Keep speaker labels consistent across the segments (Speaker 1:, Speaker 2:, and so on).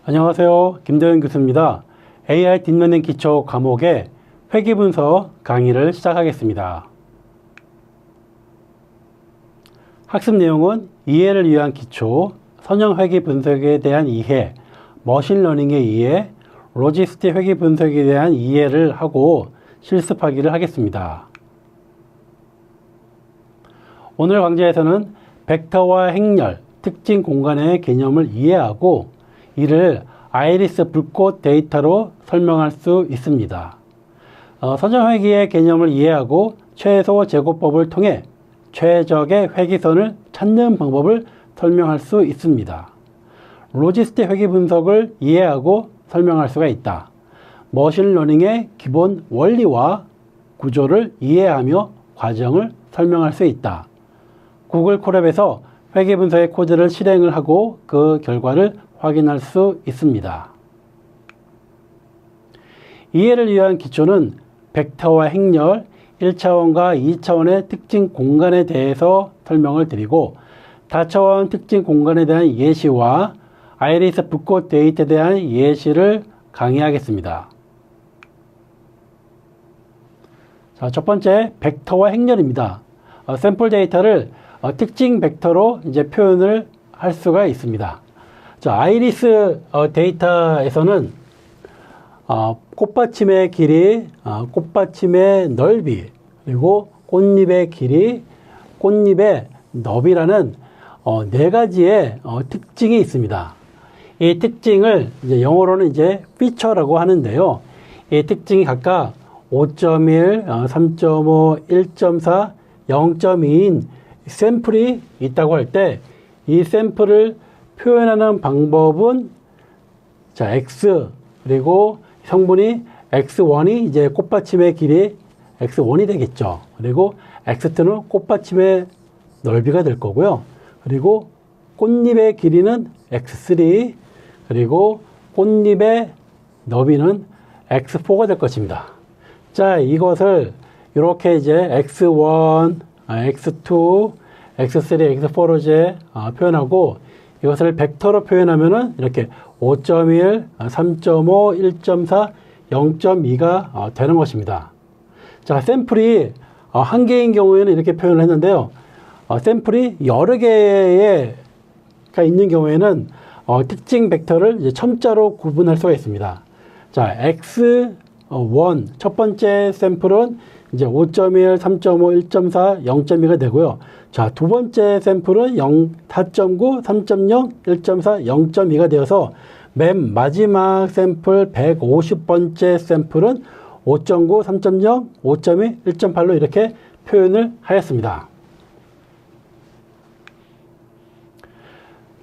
Speaker 1: 안녕하세요. 김도현 교수입니다. AI 딥러닝 기초 과목의 회귀분석 강의를 시작하겠습니다. 학습 내용은 이해를 위한 기초, 선형 회귀 분석에 대한 이해, 머신러닝의 이해, 로지스틱 회귀 분석에 대한 이해를 하고 실습하기를 하겠습니다. 오늘 강좌에서는 벡터와 행렬, 특징 공간의 개념을 이해하고 이를 아이리스 불꽃 데이터로 설명할 수 있습니다. 선형 회귀의 개념을 이해하고 최소 제곱법을 통해 최적의 회귀선을 찾는 방법을 설명할 수 있습니다. 로지스틱 회귀 분석을 이해하고 설명할 수가 있다. 머신러닝의 기본 원리와 구조를 이해하며 과정을 설명할 수 있다. 구글 콜앱에서 회귀 분석의 코드를 실행을 하고 그 결과를 확인할 수 있습니다. 이해를 위한 기초는 벡터와 행렬, 1차원과 2차원의 특징 공간에 대해서 설명을 드리고 다차원 특징 공간에 대한 예시와 아이리스 불꽃 데이터에 대한 예시를 강의하겠습니다. 자, 첫 번째 벡터와 행렬입니다. 샘플 데이터를 특징 벡터로 이제 표현을 할 수가 있습니다. 자, 아이리스 데이터에서는 꽃받침의 길이, 꽃받침의 넓이, 그리고 꽃잎의 길이, 꽃잎의 너비라는 네 가지의 특징이 있습니다. 이 특징을 이제 영어로는 이제 feature라고 하는데요. 이 특징이 각각 5.1, 3.5, 1.4, 0.2인 샘플이 있다고 할 때 이 샘플을 표현하는 방법은 자, X 그리고 성분이 X1이 이제 꽃받침의 길이 X1이 되겠죠. 그리고 X2는 꽃받침의 넓이가 될 거고요. 그리고 꽃잎의 길이는 X3 그리고 꽃잎의 너비는 X4가 될 것입니다. 자, 이것을 이렇게 이제 X1, X2, X3, X4로 이제 표현하고 이것을 벡터로 표현하면은 이렇게 5.1, 3.5, 1.4, 0.2가 되는 것입니다. 자, 샘플이 한 개인 경우에는 이렇게 표현을 했는데요. 샘플이 여러 개가 있는 경우에는 특징 벡터를 이제 첨자로 구분할 수가 있습니다. 자, X1 첫 번째 샘플은 이제 5.1, 3.5, 1.4, 0.2가 되고요. 자, 두 번째 샘플은 4.9, 3.0, 1.4, 0.2가 되어서 맨 마지막 샘플 150번째 샘플은 5.9, 3.0, 5.2, 1.8로 이렇게 표현을 하였습니다.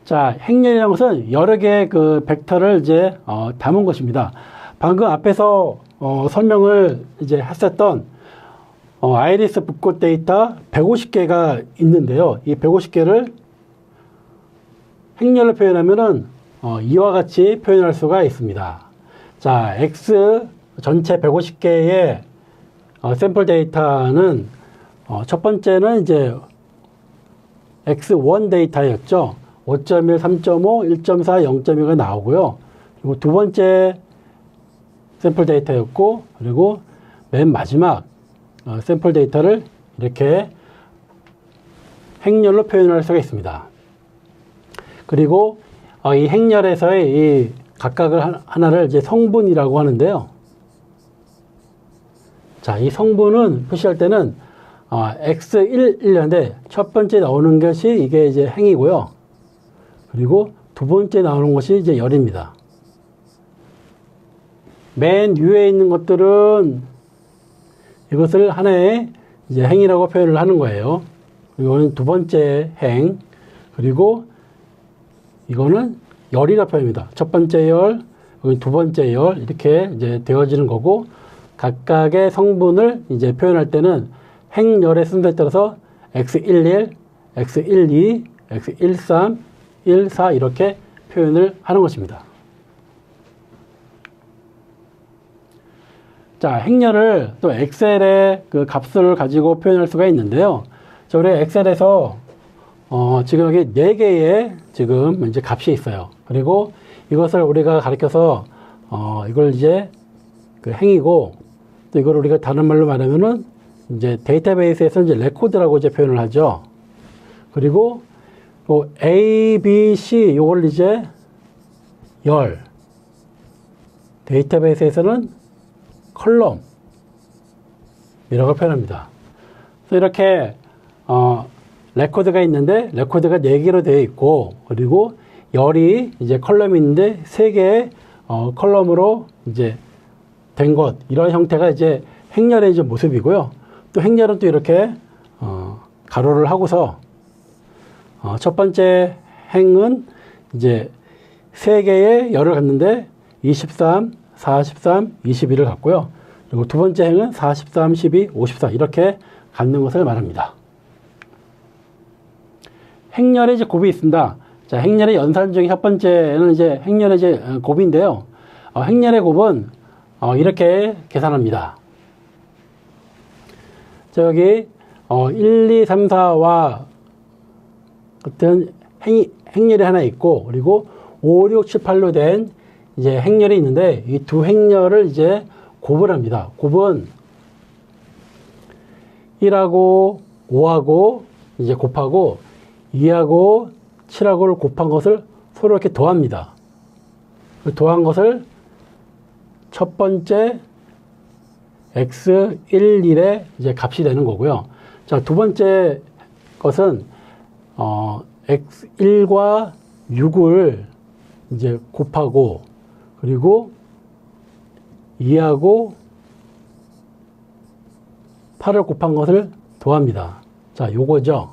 Speaker 1: 자, 행렬이라는 것은 여러 개의 그 벡터를 이제 담은 것입니다. 방금 앞에서 설명을 이제 했었던 아이리스 불꽃 데이터 150개가 있는데요. 이 150개를 행렬로 표현하면은 이와 같이 표현할 수가 있습니다. 자, X 전체 150개의 샘플 데이터는 첫 번째는 이제 X1 데이터였죠. 5.1, 3.5, 1.4, 0.2가 나오고요. 그리고 두 번째 샘플 데이터였고, 그리고 맨 마지막 샘플 데이터를 이렇게 행렬로 표현할 수가 있습니다. 그리고 이 행렬에서의 이 각각을 하나를 이제 성분이라고 하는데요. 자, 이 성분은 표시할 때는 X1인데 첫 번째 나오는 것이 이게 이제 행이고요. 그리고 두 번째 나오는 것이 이제 열입니다. 맨 위에 있는 것들은 이것을 하나의 이제 행이라고 표현을 하는 거예요. 이거는 두 번째 행, 그리고 이거는 열이라 표현입니다. 첫 번째 열, 두 번째 열, 이렇게 이제 되어지는 거고, 각각의 성분을 이제 표현할 때는 행열의 순서에 따라서 X11, X12, X13, 14 이렇게 표현을 하는 것입니다. 자, 행렬을 또 엑셀의 그 값을 가지고 표현할 수가 있는데요. 자, 우리 엑셀에서 지금 여기 4개의 지금 이제 값이 있어요. 그리고 이것을 우리가 가르쳐서 이걸 이제 그 행이고, 또 이걸 우리가 다른 말로 말하면은 이제 데이터베이스에서 이제 레코드라고 이제 표현을 하죠. 그리고 A, B, C 요걸 이제 열, 데이터베이스에서는 컬럼이라고 표현합니다. 그래서 이렇게 레코드가 있는데 레코드가 4개로 되어 있고, 그리고 열이 이제 컬럼이 있는데 3개의 컬럼으로 이제 된 것, 이런 형태가 이제 행렬의 이제 모습이고요. 또 행렬은 또 이렇게 가로를 하고서 첫 번째 행은 이제 3개의 열을 갖는데 23, 43, 21을 갖고요. 그리고 두 번째 행은 43, 12, 54 이렇게 갖는 것을 말합니다. 행렬에 이제 곱이 있습니다. 자, 행렬의 연산 중에 첫 번째는 이제 행렬의 이제 곱인데요. 행렬의 곱은 이렇게 계산합니다. 자, 여기 1, 2, 3, 4와 같은 행렬이 하나 있고, 그리고 5, 6, 7, 8로 된 이제 행렬이 있는데, 이 두 행렬을 이제 곱을 합니다. 곱은 1하고 5하고 이제 곱하고 2하고 7하고를 곱한 것을 서로 이렇게 더합니다. 그 더한 것을 첫 번째 x 1, 1의 이제 값이 되는 거고요. 자, 두 번째 것은 x 1과 6을 이제 곱하고, 그리고 2하고 8을 곱한 것을 더합니다. 자, 요거죠.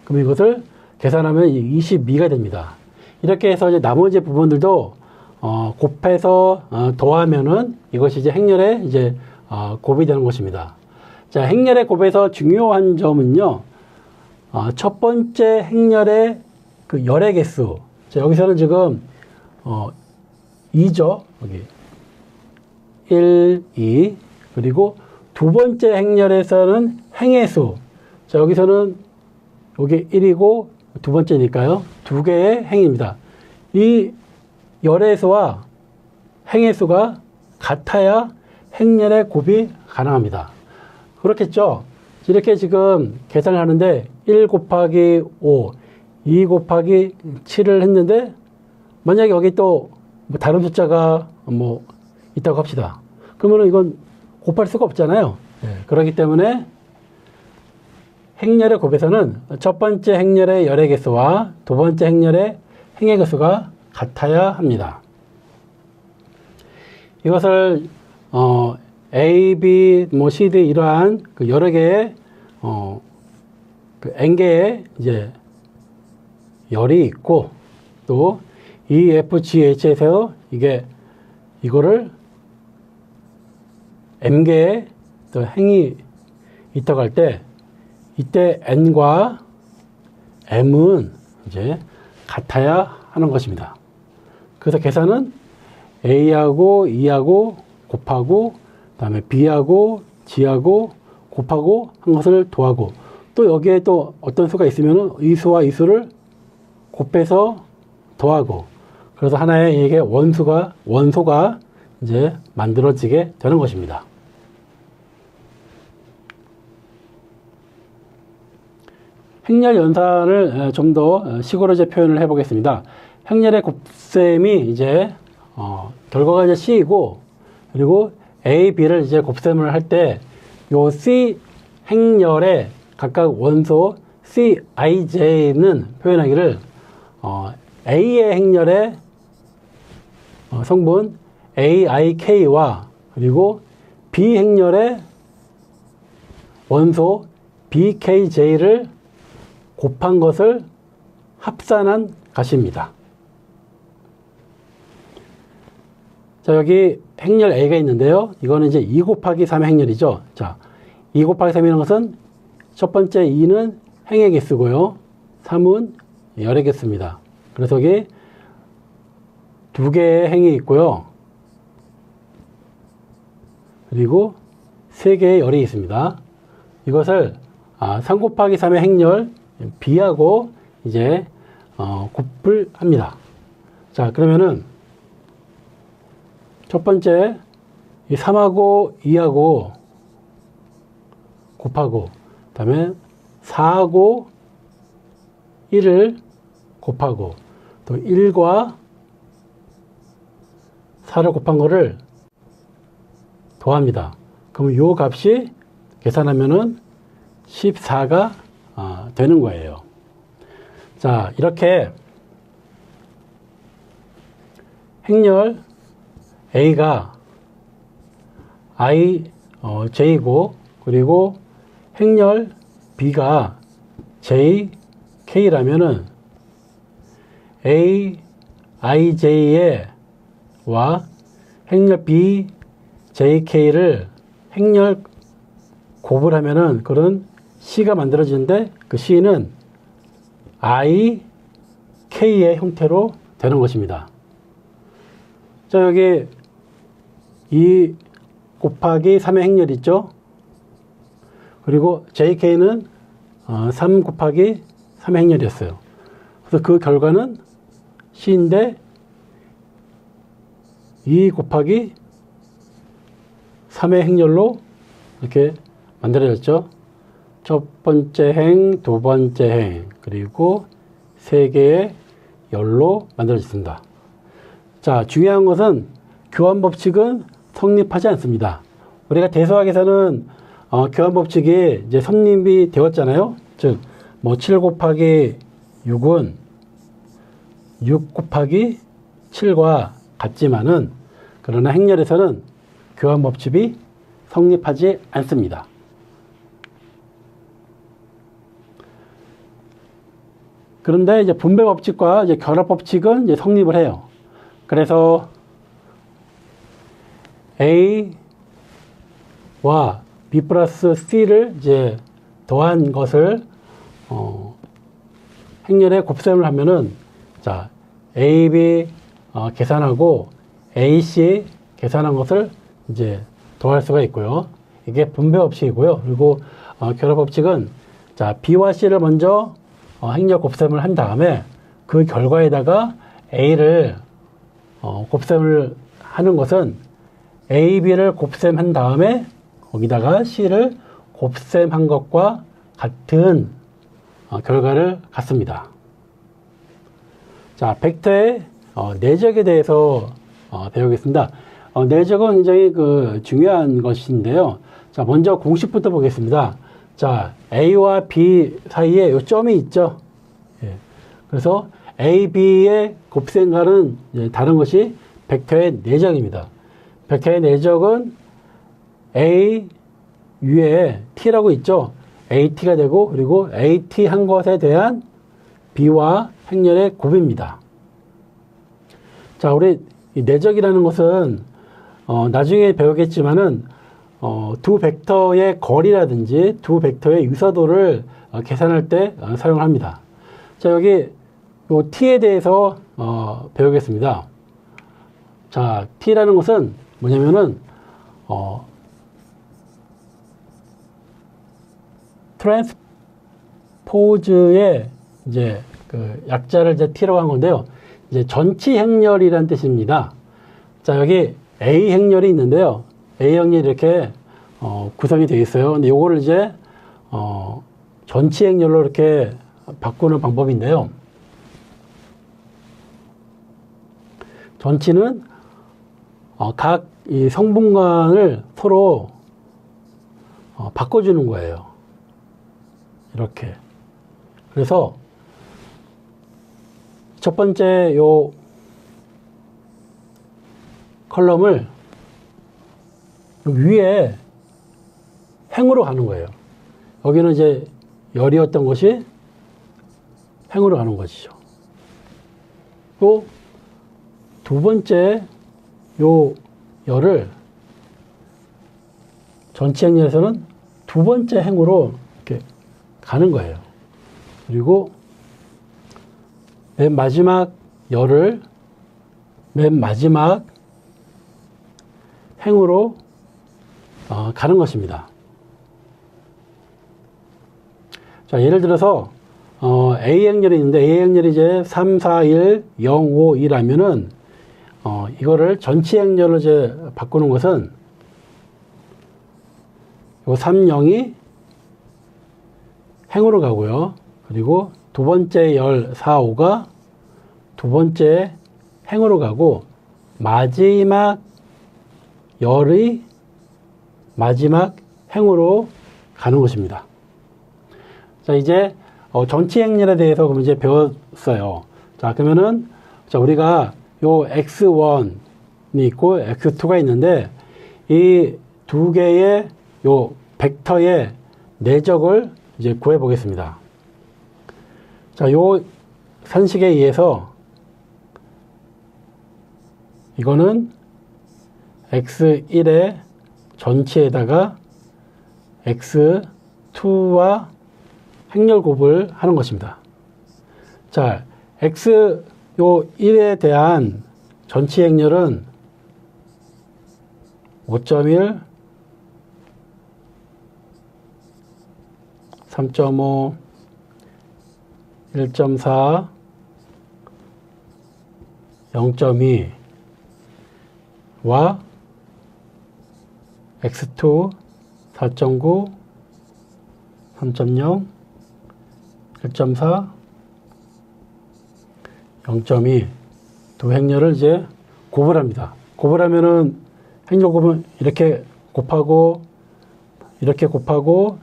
Speaker 1: 그럼 이것을 계산하면 22가 됩니다. 이렇게 해서 이제 나머지 부분들도 곱해서 더하면은 이것이 이제 행렬의 이제 곱이 되는 것입니다. 자, 행렬의 곱에서 중요한 점은요, 첫 번째 행렬의 그 열의 개수. 자, 여기서는 지금 2죠. 여기 1, 2. 그리고 두 번째 행렬에서는 행의 수. 자, 여기서는 여기 1이고 두 번째니까요. 두 개의 행입니다. 이 열의 수와 행의 수가 같아야 행렬의 곱이 가능합니다. 그렇겠죠? 이렇게 지금 계산을 하는데 1 곱하기 5, 2 곱하기 7을 했는데, 만약에 여기 또 뭐 다른 숫자가 뭐 있다고 합시다. 그러면 이건 곱할 수가 없잖아요. 그렇기 때문에 행렬의 곱에서는 첫 번째 행렬의 열의 개수와 두 번째 행렬의 행의 개수가 같아야 합니다. 이것을 A, B, 뭐 C, D 이러한 그 여러 개의 그 n개의 이제 열이 있고, 또 E, F, G, H에서 이거를 m개의 또 행이 있다고 할 때, 이때 n과 m은 이제 같아야 하는 것입니다. 그래서 계산은 A하고 E하고 곱하고, 그 다음에 B하고 G하고 곱하고 한 것을 더하고, 또 여기에 또 어떤 수가 있으면 이 수와 이 수를 곱해서 더하고, 그래서 하나의 이게 원소가 이제 만들어지게 되는 것입니다. 행렬 연산을 좀 더 식으로 이제 표현을 해 보겠습니다. 행렬의 곱셈이 이제 결과가 이제 C이고, 그리고 A, B를 이제 곱셈을 할 때 요 C 행렬의 각각 원소 C, I, J는 표현하기를 A의 행렬의 성분 A, I, K와 그리고 B 행렬의 원소 B, K, J를 곱한 것을 합산한 값입니다. 자, 여기 행렬 A가 있는데요. 이거는 이제 2 곱하기 3의 행렬이죠. 자, 2 곱하기 3이라는 것은 첫 번째 2는 행의 개수고요. 3은 열의 개수입니다. 그래서 여기 두 개의 행이 있고요. 그리고 세 개의 열이 있습니다. 이것을 3 곱하기 3의 행렬 B하고 이제 곱을 합니다. 자, 그러면은 첫 번째, 이 3하고 2하고 곱하고, 그 다음에 4하고 1을 곱하고, 또 1과 4를 곱한 거를 더합니다. 그럼 요 값이 계산하면은 14가 되는 거예요. 자, 이렇게 행렬 A가 J고, 그리고 행렬 B가 JK라면은 AIJ와 행렬 BJK를 행렬 곱을 하면은 그런 C가 만들어지는데, 그 C는 IK의 형태로 되는 것입니다. 자, 여기 2 곱하기 3의 행렬이 있죠. 그리고 JK는 3 곱하기 3의 행렬이었어요. 그래서 그 결과는 C인데 2 곱하기 3의 행렬로 이렇게 만들어졌죠. 첫 번째 행, 두 번째 행, 그리고 세 개의 열로 만들어졌습니다. 자, 중요한 것은 교환 법칙은 성립하지 않습니다. 우리가 대수학에서는 교환 법칙이 이제 성립이 되었잖아요. 즉, 뭐 7 곱하기 6은 6 곱하기 7과 같지만은, 그러나 행렬에서는 교환 법칙이 성립하지 않습니다. 그런데 이제 분배 법칙과 이제 결합 법칙은 이제 성립을 해요. 그래서 A와 B 플러스 C를 이제 더한 것을 행렬에 곱셈을 하면은, 자, AB 계산하고 AC 계산한 것을 이제 더할 수가 있고요. 이게 분배 법칙이고요. 그리고 결합 법칙은, 자, B와 C를 먼저 행렬 곱셈을 한 다음에 그 결과에다가 A를 곱셈을 하는 것은 A, B를 곱셈한 다음에 거기다가 C를 곱셈한 것과 같은 결과를 갖습니다. 자, 벡터의 내적에 대해서 배우겠습니다. 내적은 굉장히 중요한 것인데요. 자, 먼저 공식부터 보겠습니다. 자, A와 B 사이에 요 점이 있죠. 예. 그래서 A, B의 곱셈과는 다른 것이 벡터의 내적입니다. 벡터의 내적은 A 위에 T라고 있죠. AT가 되고, 그리고 AT 한 것에 대한 B와 행렬의 곱입니다. 자, 우리 이 내적이라는 것은 나중에 배우겠지만은 두 벡터의 거리라든지 두 벡터의 유사도를 계산할 때 사용을 합니다. 자, 여기 요 t에 대해서 배우겠습니다. 자, t라는 것은 뭐냐면은 트랜스포즈의 이제 그 약자를 이제 t라고 한 건데요. 이제 전치 행렬이라는 뜻입니다. 자, 여기 A 행렬이 있는데요. A 행렬이 이렇게 구성이 되어 있어요. 근데 요거를 이제 전치 행렬로 이렇게 바꾸는 방법인데요. 전치는 각 이 성분간을 서로 바꿔주는 거예요. 이렇게. 그래서 첫 번째 요 컬럼을 위에 행으로 가는 거예요. 여기는 이제 열이었던 것이 행으로 가는 것이죠. 또 두 번째 요 열을 전치 행렬에서는 두 번째 행으로 이렇게 가는 거예요. 그리고 맨 마지막 열을 맨 마지막 행으로 가는 것입니다. 자, 예를 들어서 A 행렬이 있는데 A 행렬이 이제 3, 4, 1, 0, 5, 2라면은 이거를 전치 행렬로 이제 바꾸는 것은 요 30이 행으로 가고요. 그리고 두 번째 열 4, 5가 두 번째 행으로 가고 마지막 열의 마지막 행으로 가는 것입니다. 자, 이제 전치 행렬에 대해서 그럼 이제 배웠어요. 자, 그러면은 자, 우리가 요 x1이 있고 x2가 있는데 이 두 개의 요 벡터의 내적을 이제 구해 보겠습니다. 자, 요 산식에 의해서 이거는 x1의 전치에다가 x2와 행렬 곱을 하는 것입니다. 자, x 요 1에 대한 전치 행렬은 5.1, 3.5, 1.4, 0.2와 x2 4.9, 3.0, 1.4, 0.2 두 행렬을 이제 곱을 합니다. 곱을 하면은 행렬 곱은 이렇게 곱하고 이렇게 곱하고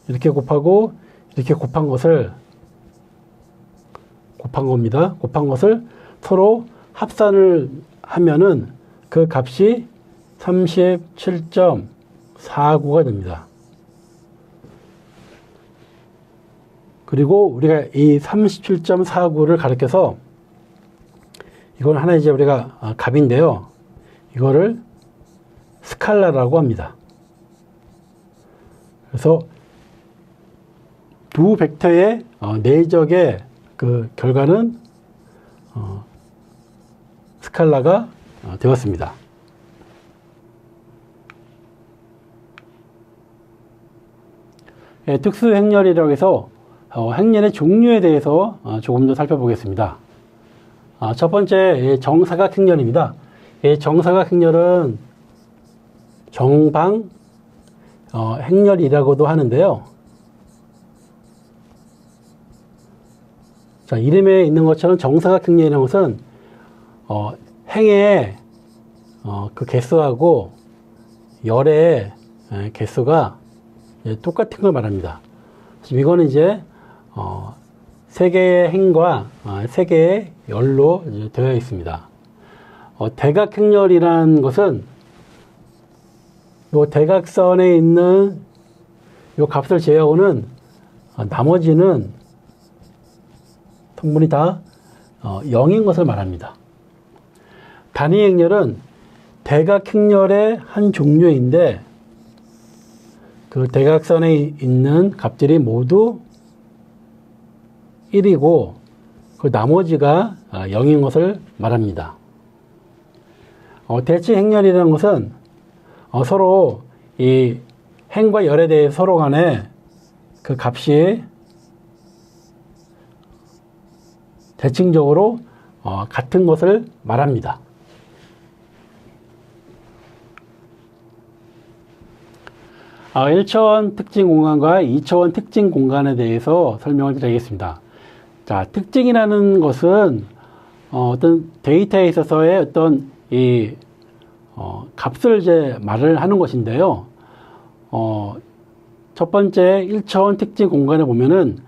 Speaker 1: 이렇게 곱하고 이렇게 곱한 것을 곱한 겁니다. 곱한 것을 서로 합산을 하면은 그 값이 37.49가 됩니다. 그리고 우리가 이 37.49를 가리켜서 이건 하나 이제 우리가 값인데요. 이거를 스칼라라고 합니다. 그래서 두 벡터의 내적의 그 결과는 스칼라가 되었습니다. 예, 특수 행렬이라고 해서 행렬의 종류에 대해서 조금 더 살펴보겠습니다. 첫 번째 정사각 행렬입니다. 정사각 행렬은 정방 행렬이라고도 하는데요. 자, 이름에 있는 것처럼 정사각 행렬이라는 것은 행의 그 개수하고 열의 개수가 똑같은 걸 말합니다. 지금 이거는 이제 세 개의 행과 세 개의 열로 이제 되어 있습니다. 대각 행렬이라는 것은 요 대각선에 있는 요 값을 제외하고는 나머지는 성분이 다 0인 것을 말합니다. 단위 행렬은 대각 행렬의 한 종류인데 그 대각선에 있는 값들이 모두 1이고 그 나머지가 0인 것을 말합니다. 대칭 행렬이라는 것은 서로 이 행과 열에 대해 서로 간에 그 값이 대칭적으로 같은 것을 말합니다. 아, 1차원 특징 공간과 2차원 특징 공간에 대해서 설명을 드리겠습니다. 자, 특징이라는 것은 어떤 데이터에 있어서의 어떤 이 값을 이제 말을 하는 것인데요. 첫 번째 1차원 특징 공간에 보면은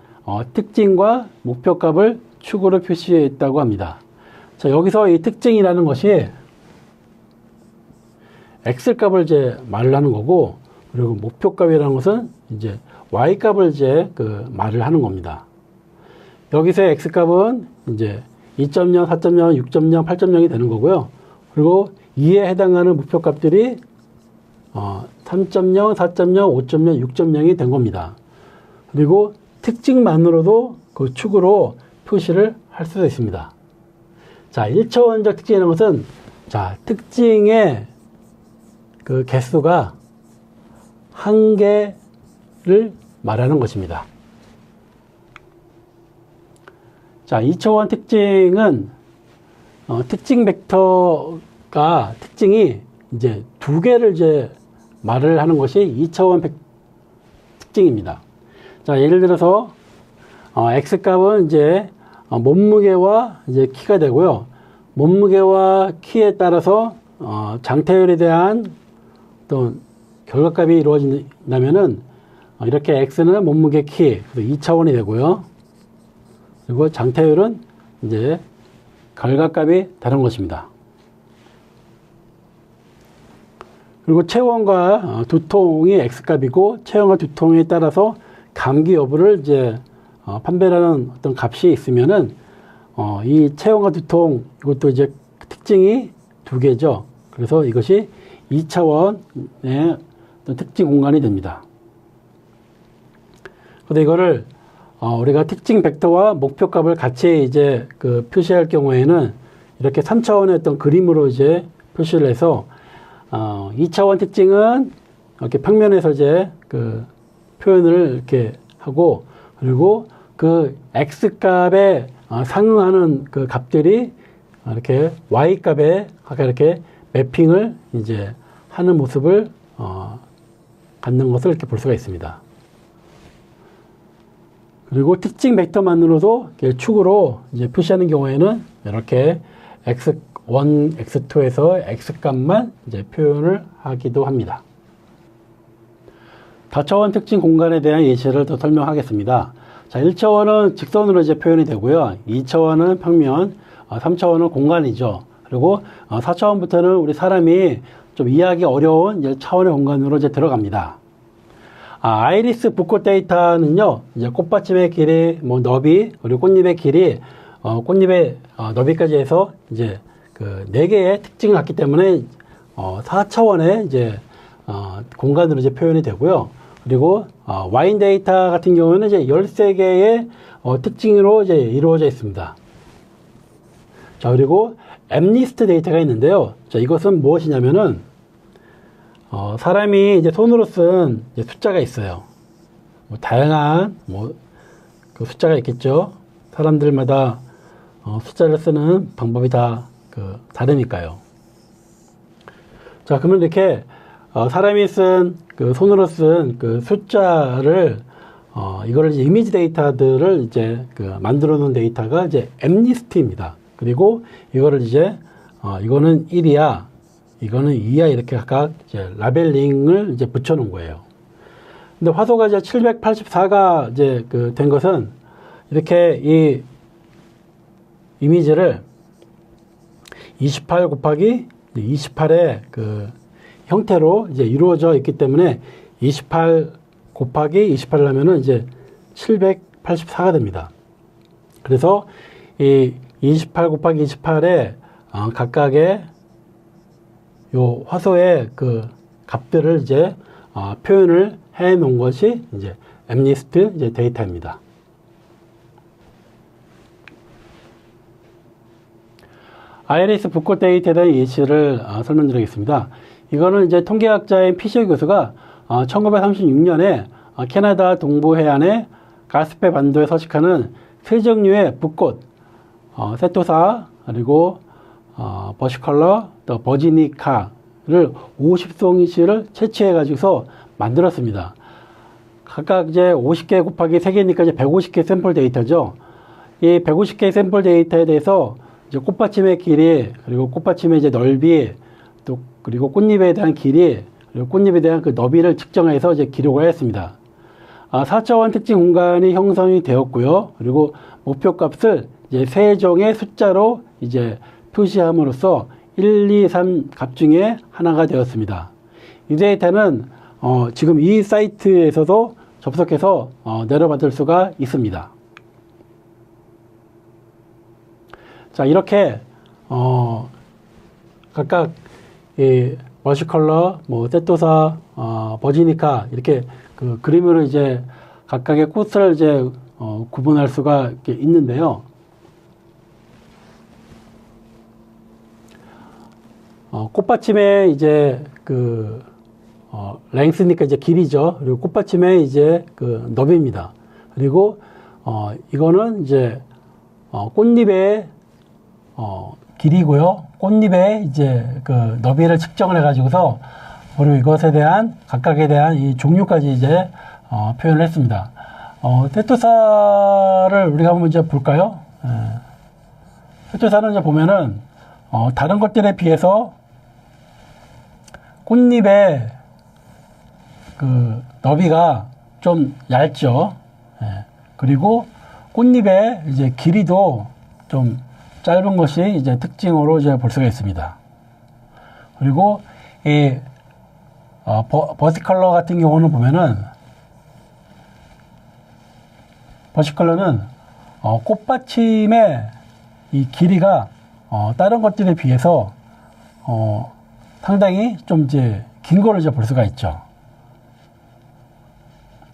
Speaker 1: 특징과 목표값을 축으로 표시했다고 합니다. 자, 여기서 이 특징이라는 것이 x값을 이제 말을 하는 거고, 그리고 목표값이라는 것은 이제 y값을 이제 말을 하는 겁니다. 여기서 x값은 이제 2.0, 4.0, 6.0, 8.0이 되는 거고요. 그리고 이에 해당하는 목표값들이 3.0, 4.0, 5.0, 6.0이 된 겁니다. 그리고 특징만으로도 그 축으로 표시를 할 수도 있습니다. 자, 1차원적 특징이라는 것은 자, 특징의 그 개수가 한 개를 말하는 것입니다. 자, 2차원 특징은 특징 벡터가 특징이 이제 두 개를 이제 말을 하는 것이 2차원 특징입니다. 자, 예를 들어서 x 값은 이제 몸무게와 이제 키가 되고요. 몸무게와 키에 따라서 장타율에 대한 어떤 결과값이 이루어진다면은 이렇게 x는 몸무게 키 2차원이 되고요. 그리고 장타율은 이제 결과값이 다른 것입니다. 그리고 체온과 두통이 x값이고 체온과 두통에 따라서 감기 여부를 이제 판별하는 어떤 값이 있으면은 이 체온과 두통 이것도 이제 특징이 두 개죠. 그래서 이것이 2차원의 어떤 특징 공간이 됩니다. 그런데 이거를 우리가 특징 벡터와 목표값을 같이 이제 표시할 경우에는 이렇게 3차원의 어떤 그림으로 이제 표시를 해서 2차원 특징은 이렇게 평면에서 이제 표현을 이렇게 하고, 그리고 그 x 값에 상응하는 그 값들이 이렇게 y 값에 아까 이렇게 매핑을 이제 하는 모습을 갖는 것을 이렇게 볼 수가 있습니다. 그리고 특징 벡터만으로도 축으로 이제 표시하는 경우에는 이렇게 x1, x2에서 x 값만 이제 표현을 하기도 합니다. 다차원 특징 공간에 대한 예시를 더 설명하겠습니다. 자, 1차원은 직선으로 이제 표현이 되고요. 2차원은 평면, 3차원은 공간이죠. 그리고 4차원부터는 우리 사람이 좀 이해하기 어려운 이제 차원의 공간으로 이제 들어갑니다. 아이리스 붓꽃 데이터는요, 이제 꽃받침의 길이, 뭐 너비, 그리고 꽃잎의 길이, 꽃잎의 너비까지 해서 이제 그 4개의 특징을 갖기 때문에 4차원의 이제 공간으로 이제 표현이 되고요. 그리고 와인 데이터 같은 경우는 이제 13개의 특징으로 이제 이루어져 있습니다. 자, 그리고 엠리스트 데이터가 있는데요. 자, 이것은 무엇이냐면은 사람이 이제 손으로 쓴 이제 숫자가 있어요. 뭐 다양한 그 숫자가 있겠죠. 사람들마다 숫자를 쓰는 방법이 다 다르니까요. 자, 그러면 이렇게 사람이 쓴 손으로 쓴 그 숫자를 이거를 이제 이미지 데이터들을 이제 만들어 놓은 데이터가 이제 엠리스트입니다. 그리고 이거를 이제 이거는 1이야, 이거는 2야, 이렇게 각각 이제 라벨링을 이제 붙여 놓은 거예요. 근데 화소가 이제 784가 이제 된 것은 이렇게 이 이미지를 28 곱하기 28의 형태로 이제 이루어져 있기 때문에 28 곱하기 28을 하면은 이제 784가 됩니다. 그래서 이 28 곱하기 28에 각각의 요 화소의 값들을 이제 표현을 해 놓은 것이 이제 엠리스트 이제 데이터입니다. 아이리스 붓꽃 데이터에 대한 예시를 설명드리겠습니다. 이거는 이제 통계학자인 피셔 교수가 1936년에 캐나다 동부 해안의 가스페 반도에 서식하는 세 종류의 붓꽃, 세토사, 그리고 버시컬러, 또 버지니카를 50송이씩을 채취해 가지고서 만들었습니다. 각각 이제 50개 곱하기 3개니까 이제 150개 샘플 데이터죠. 이 150개 샘플 데이터에 대해서 이제 꽃받침의 길이, 그리고 꽃받침의 이제 넓이, 또 그리고 꽃잎에 대한 길이, 그리고 꽃잎에 대한 그 너비를 측정해서 이제 기록을 했습니다. 4차원 특징 공간이 형성이 되었고요. 그리고 목표값을 이제 세 종의 숫자로 이제 표시함으로써 1, 2, 3 값 중에 하나가 되었습니다. 이 데이터는 지금 이 사이트에서도 접속해서 내려받을 수가 있습니다. 자, 이렇게 각각 이 머시컬러, 뭐 세토사, 버지니카 이렇게 그림으로 이제 각각의 꽃을 이제 구분할 수가 있는데요. 꽃받침의 이제 랭스니까 이제 길이죠. 그리고 꽃받침의 이제 너비입니다. 그리고 이거는 이제 꽃잎의 길이고요. 꽃잎의 이제 그 너비를 측정을 해가지고서 그리고 이것에 대한 각각에 대한 이 종류까지 이제 표현을 했습니다. 테토사를 우리가 한번 이제 볼까요? 테토사는 이제 보면은 다른 것들에 비해서 꽃잎의 그 너비가 좀 얇죠. 그리고 꽃잎의 이제 길이도 좀 짧은 것이 이제 특징으로 이제 볼 수가 있습니다. 그리고 이 버시컬러 같은 경우는 보면은 버시컬러는 꽃받침의 이 길이가 다른 것들에 비해서 상당히 좀 이제 긴 거를 이제 볼 수가 있죠.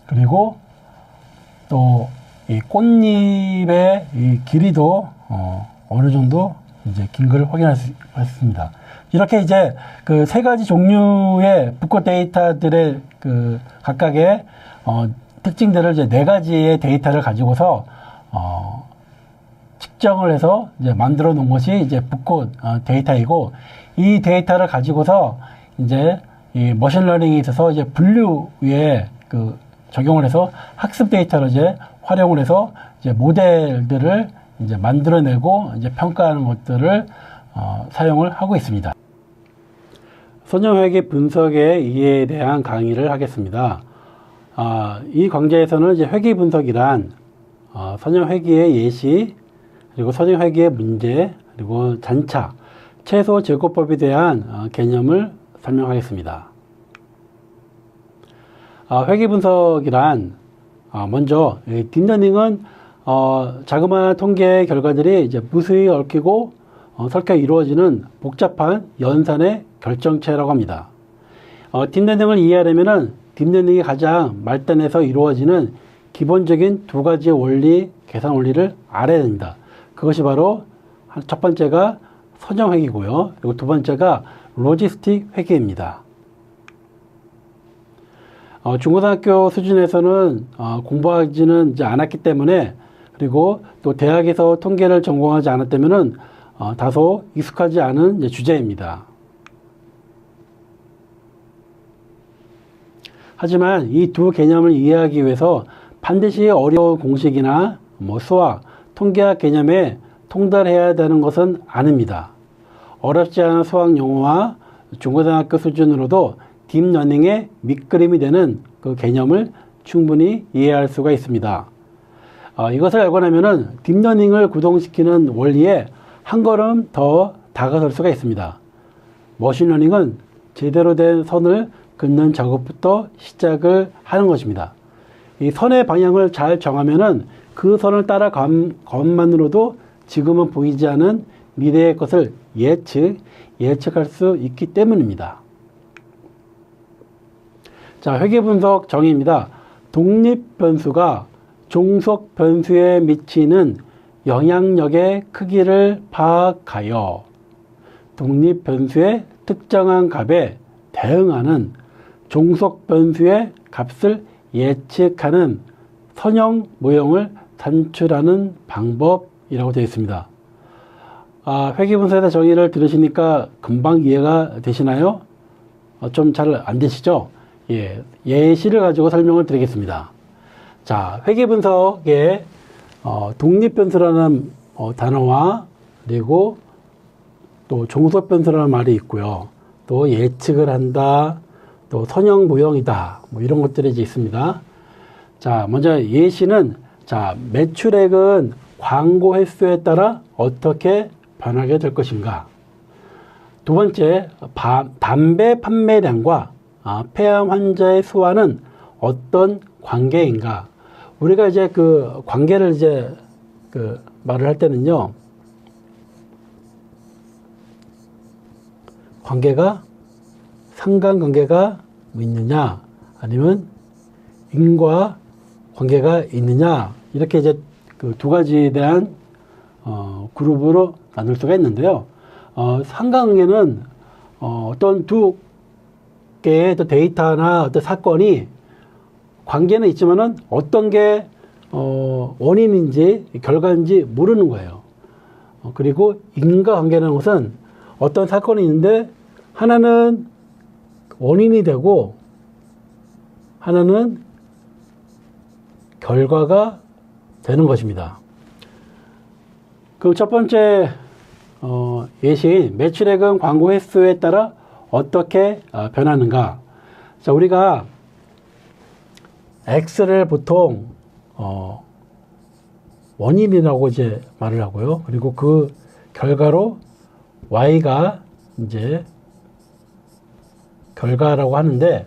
Speaker 1: 그리고 또 이 꽃잎의 이 길이도 어느 정도 이제 긴 걸 확인할 수 있습니다. 이렇게 이제 그 세 가지 종류의 붓꽃 데이터들의 그 각각의 특징들을 이제 네 가지의 데이터를 가지고서 측정을 해서 이제 만들어 놓은 것이 이제 붓꽃 데이터이고, 이 데이터를 가지고서 이제 이 머신러닝에 있어서 이제 분류에 그 적용을 해서 학습 데이터를 이제 활용을 해서 이제 모델들을 이제 만들어내고 이제 평가하는 것들을 사용을 하고 있습니다. 선형회계 분석의 이해에 대한 강의를 하겠습니다. 이 강좌에서는 이제 회계 분석이란 선형회계의 예시, 그리고 선형회계의 문제, 그리고 잔차, 최소 제곱법에 대한 개념을 설명하겠습니다. 회계 분석이란 먼저 딥러닝은 자그마한 통계 결과들이 이제 무수히 얽히고 설켜 이루어지는 복잡한 연산의 결정체라고 합니다. 딥러닝을 이해하려면은 딥러닝이 가장 말단에서 이루어지는 기본적인 두 가지의 원리, 계산 원리를 알아야 됩니다. 그것이 바로 첫 번째가 선형회계고요. 그리고 두 번째가 로지스틱 회계입니다. 중고등학교 수준에서는 공부하지는 이제 않았기 때문에, 그리고 또 대학에서 통계를 전공하지 않았다면은 다소 익숙하지 않은 이제 주제입니다. 하지만 이 두 개념을 이해하기 위해서 반드시 어려운 공식이나 수학, 통계학 개념에 통달해야 되는 것은 아닙니다. 어렵지 않은 수학 용어와 중고등학교 수준으로도 딥러닝의 밑그림이 되는 그 개념을 충분히 이해할 수가 있습니다. 이것을 알고 나면은 딥러닝을 구동시키는 원리에 한 걸음 더 다가설 수가 있습니다. 머신러닝은 제대로 된 선을 긋는 작업부터 시작을 하는 것입니다. 이 선의 방향을 잘 정하면은 그 선을 따라간 것만으로도 지금은 보이지 않은 미래의 것을 예측할 수 있기 때문입니다. 자, 회계분석 정의입니다. 독립변수가 종속변수에 미치는 영향력의 크기를 파악하여 독립변수의 특정한 값에 대응하는 종속변수의 값을 예측하는 선형 모형을 산출하는 방법이라고 되어 있습니다. 회계분석에 대한 정의를 들으시니까 금방 이해가 되시나요? 좀 잘 안 되시죠? 예시를 가지고 설명을 드리겠습니다. 자, 회계분석에 독립변수라는 단어와, 그리고 또 종속변수라는 말이 있고요. 또 예측을 한다, 또 선형 모형이다, 이런 것들이 이제 있습니다. 자, 먼저 예시는, 자, 매출액은 광고 횟수에 따라 어떻게 변하게 될 것인가. 두 번째, 담배 판매량과 폐암 환자의 수와는 어떤 관계인가. 우리가 이제 그 관계를 이제 그 말을 할 때는요, 관계가 상관관계가 있느냐, 아니면 인과 관계가 있느냐, 이렇게 이제 그 두 가지에 대한 그룹으로 나눌 수가 있는데요. 상관관계는 어떤 두 개의 데이터나 어떤 사건이 관계는 있지만은 어떤 게 원인인지 결과인지 모르는 거예요. 그리고 인과관계라는 것은 어떤 사건이 있는데 하나는 원인이 되고 하나는 결과가 되는 것입니다. 그럼 첫 번째 예시인 매출액은 광고 횟수에 따라 어떻게 변하는가? 자, 우리가 X를 보통 원인이라고 이제 말을 하고요. 그리고 그 결과로 Y가 이제 결과라고 하는데,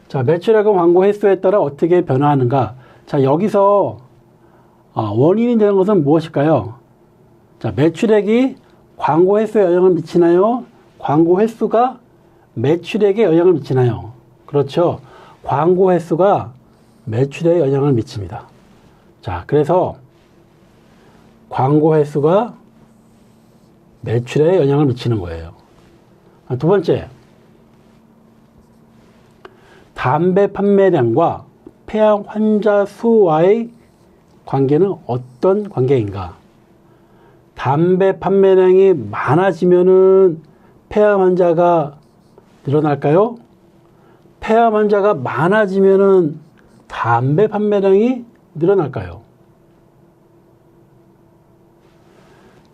Speaker 1: 자, 매출액은 광고 횟수에 따라 어떻게 변화하는가? 자, 여기서 원인이 되는 것은 무엇일까요? 자, 매출액이 광고 횟수에 영향을 미치나요? 광고 횟수가 매출액에 영향을 미치나요? 그렇죠. 광고 횟수가 매출에 영향을 미칩니다. 자, 그래서 광고 횟수가 매출에 영향을 미치는 거예요. 두 번째, 담배 판매량과 폐암 환자 수와의 관계는 어떤 관계인가? 담배 판매량이 많아지면은 폐암 환자가 늘어날까요? 폐암 환자가 많아지면은 담배 판매량이 늘어날까요?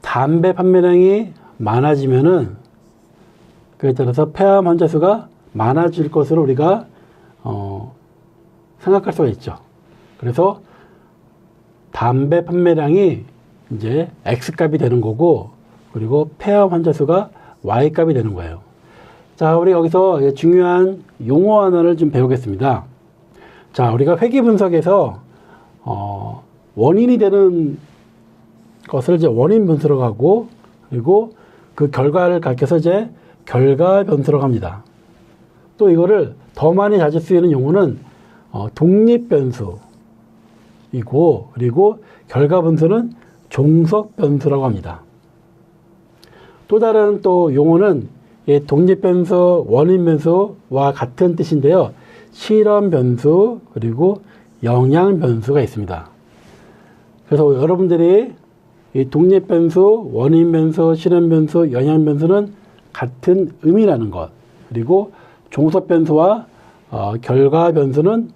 Speaker 1: 담배 판매량이 많아지면은 그에 따라서 폐암 환자 수가 많아질 것으로 우리가 생각할 수가 있죠. 그래서 담배 판매량이 이제 X값이 되는 거고, 그리고 폐암 환자 수가 Y값이 되는 거예요. 자, 우리 여기서 중요한 용어 하나를 좀 배우겠습니다. 자, 우리가 회계 분석에서 원인이 되는 것을 이제 원인 변수로 가고, 그리고 그 결과를 가리켜서 이제 결과 변수로 갑니다. 또 이거를 더 많이 자주 쓰이는 용어는 독립 변수이고, 그리고 결과 변수는 종속 변수라고 합니다. 또 다른 또 용어는 독립 변수, 원인 변수와 같은 뜻인데요. 실험 변수, 그리고 영향 변수가 있습니다. 그래서 여러분들이 이 독립 변수, 원인 변수, 실험 변수, 영향 변수는 같은 의미라는 것, 그리고 종속 변수와 결과 변수는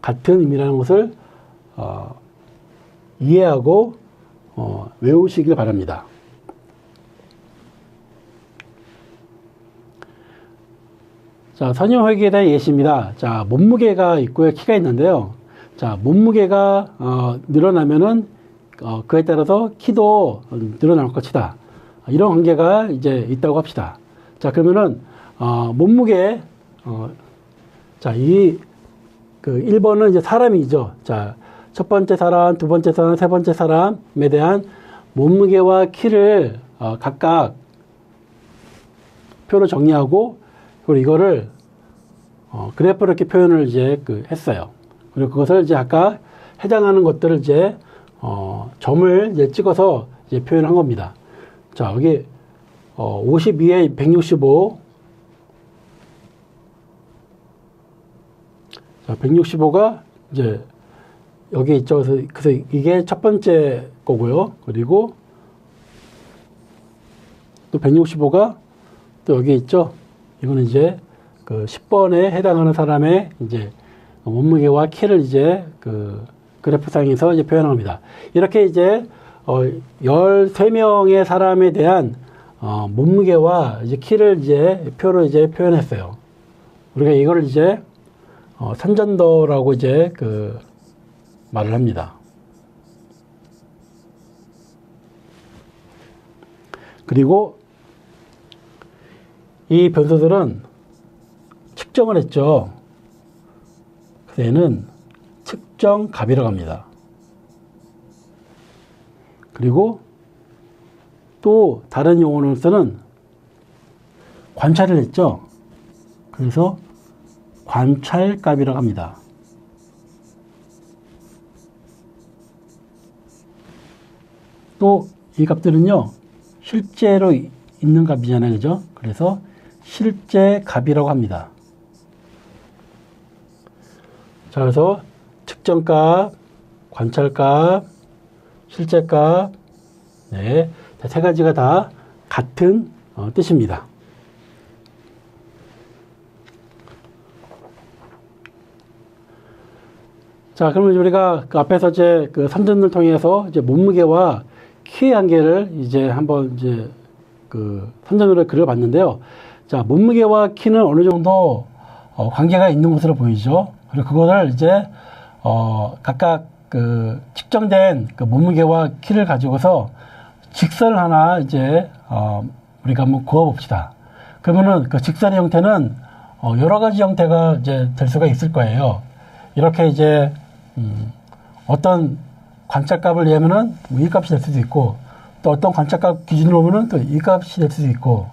Speaker 1: 같은 의미라는 것을 이해하고 외우시길 바랍니다. 자, 선형회계에 대한 예시입니다. 자, 몸무게가 있고요, 키가 있는데요. 자, 몸무게가 늘어나면은 그에 따라서 키도 늘어날 것이다. 이런 관계가 이제 있다고 합시다. 자, 그러면은 몸무게 자, 그 1번은 이제 사람이죠. 자, 첫 번째 사람, 두 번째 사람, 세 번째 사람에 대한 몸무게와 키를 각각 표로 정리하고, 그리고 이거를 그래프로 이렇게 표현을 이제 했어요. 그리고 그것을 이제 아까 해당하는 것들을 이제 점을 이제 찍어서 이제 표현한 겁니다. 자, 여기 52에 165. 자, 165가 이제 여기 있죠. 그래서 이게 첫 번째 거고요. 그리고 또 165가 또 여기 있죠. 이거는 이제 그 10번에 해당하는 사람의 이제 몸무게와 키를 이제 그 그래프상에서 이제 표현한 겁니다. 이렇게 이제 13명의 사람에 대한 몸무게와 이제 키를 이제 표로 이제 표현했어요. 우리가 이거를 이제 산전도라고 이제 그 말을 합니다. 그리고 이 변수들은 측정을 했죠. 그래서 얘는 측정값이라고 합니다. 그리고 또 다른 용어로서는 관찰을 했죠. 그래서 관찰값이라고 합니다. 또 이 값들은요, 실제로 있는 값이잖아요. 그죠? 그래서 실제 값이라고 합니다. 자, 그래서 측정값, 관찰값, 실제값, 네. 세 가지가 다 같은 뜻입니다. 자, 그러면 우리가 그 앞에서 이제 그 선전을 통해서 이제 몸무게와 키의 한계를 이제 한번 이제 그 선전으로 그려봤는데요. 자, 몸무게와 키는 어느 정도 관계가 있는 것으로 보이죠. 그리고 그거를 이제 각각 그 측정된 그 몸무게와 키를 가지고서 직선을 하나 이제 우리가 한번 그어봅시다. 그러면은 그 직선의 형태는 여러 가지 형태가 이제 될 수가 있을 거예요. 이렇게 이제 어떤 관찰값을 내면은 이 값이 될 수도 있고, 또 어떤 관찰값 기준으로 보면은 또 이 값이 될 수도 있고,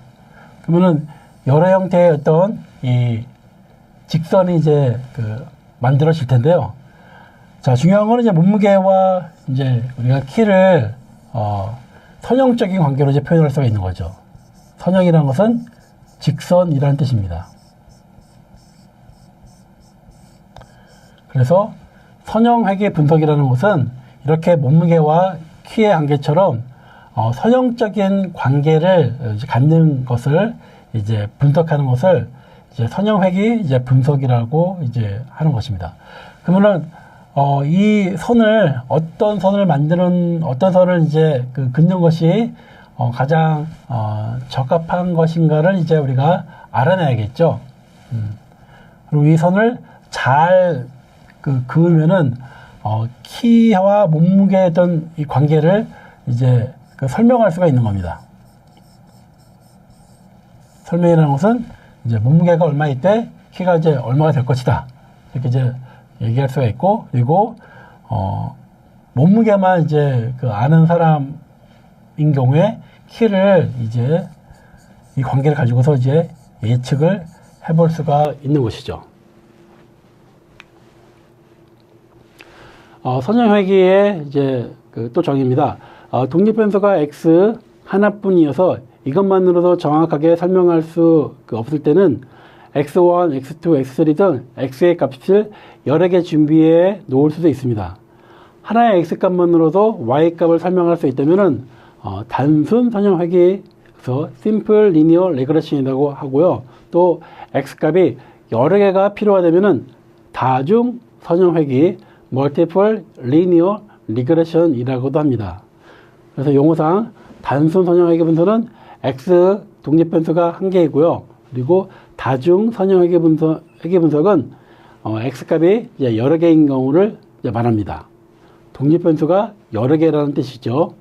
Speaker 1: 그러면은 여러 형태의 어떤 이 직선이 이제 그 만들어질 텐데요. 자, 중요한 거는 이제 몸무게와 이제 우리가 키를 선형적인 관계로 이제 표현할 수가 있는 거죠. 선형이라는 것은 직선이라는 뜻입니다. 그래서 선형회계 분석이라는 것은 이렇게 몸무게와 키의 관계처럼 선형적인 관계를 이제 갖는 것을 이제 분석하는 것을 이제 선형회계 이제 분석이라고 이제 하는 것입니다. 그러면은 이 선을 어떤 선을 이제 그 긋는 것이 가장 적합한 것인가를 이제 우리가 알아내야겠죠. 그리고 이 선을 잘 그으면은 키와 몸무게의 어떤 이 관계를 이제 그 설명할 수가 있는 겁니다. 설명이라는 것은 이제 몸무게가 얼마일 때 키가 이제 얼마가 될 것이다, 이렇게 이제 얘기할 수가 있고, 그리고 몸무게만 이제 그 아는 사람인 경우에 키를 이제 이 관계를 가지고서 이제 예측을 해볼 수가 있는 것이죠. 선형회계의 이제 그 또 정의입니다. 독립변수가 x 하나뿐이어서 이것만으로도 정확하게 설명할 수 없을 때는 x1, x2, x3 등 x의 값을 여러 개 준비해 놓을 수도 있습니다. 하나의 x값만으로도 y값을 설명할 수 있다면은 단순 선형회계에서 simple linear regression이라고 하고요. 또 x값이 여러 개가 필요하다면은 다중 선형회계 multiple linear regression이라고도 합니다. 그래서 용어상 단순 선형회계 분석은 x 독립변수가 한 개이고요. 그리고 다중 선형회계 분석은 x값이 이제 여러 개인 경우를 이제 말합니다. 독립변수가 여러 개라는 뜻이죠.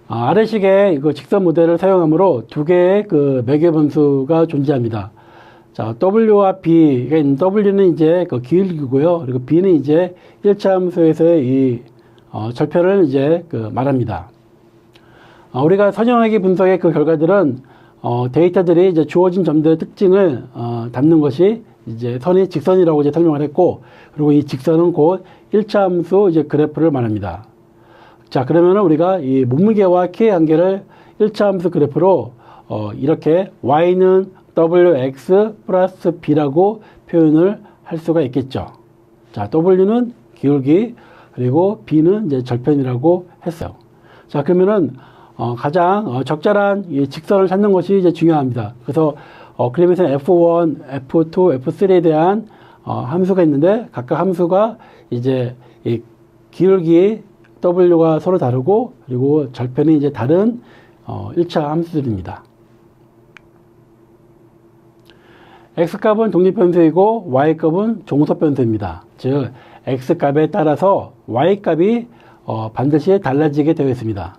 Speaker 1: 아래식의 그 직선 모델을 사용하므로 두 개의 그 매개 분수가 존재합니다. 자, W와 B, 그러니까 W는 이제 그 기울기고요. 그리고 B는 이제 1차 함수에서의 이 절편을 이제 그 말합니다. 우리가 선형회계 분석의 그 결과들은 데이터들이 이제 주어진 점들의 특징을 담는 것이 이제 선이 직선이라고 이제 설명을 했고, 그리고 이 직선은 곧 1차 함수 이제 그래프를 말합니다. 자, 그러면은 우리가 이 몸무게와 키의 관계를 1차 함수 그래프로 이렇게 y는 wx 플러스 b라고 표현을 할 수가 있겠죠. 자, w는 기울기, 그리고 b는 이제 절편이라고 했어요. 자, 그러면은 가장 적절한 이 직선을 찾는 것이 이제 중요합니다. 그래서 그림에서는 f1, f2, f3에 대한 함수가 있는데, 각각 함수가 이제 이 기울기 w가 서로 다르고, 그리고 절편이 이제 다른 1차 함수들입니다. x값은 독립변수이고 y값은 종속변수입니다. 즉 x값에 따라서 y값이 반드시 달라지게 되어 있습니다.